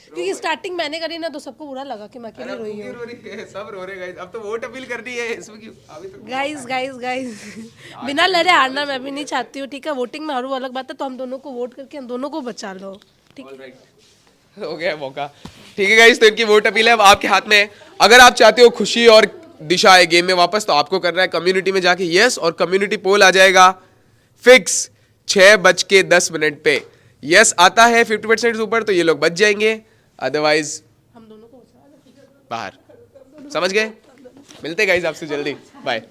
क्योंकि स्टार्टिंग मैंने करी ना तो सबको बुरा लगा कि मैं अकेले रोई हूँ। रो रही है, सब रो रहे गाइस। अब तो वोट अपील करनी है इसमें क्यों? अभी तो गाइस बिना लड़े हारना मैं भी नहीं चाहती हूँ, ठीक है। वोटिंग में हरू अलग बात है, तो हम दोनों को वोट करके हम दोनों को बचा लो, ठीक है। हो गया मौका, ठीक है गाइस। तो इनकी वोट अपील है, अब आपके हाथ में है। अगर आप चाहते हो खुशी और दिशा आए गेम में वापस, तो आपको करना है कम्युनिटी में जाके यस, और कम्युनिटी पोल आ जाएगा फिक्स 6:10 पे। यस आता है 50% से ऊपर तो ये लोग बच जाएंगे, अदरवाइज हम दोनों को बाहर। समझ गए? मिलते गाइस आपसे जल्दी, बाय।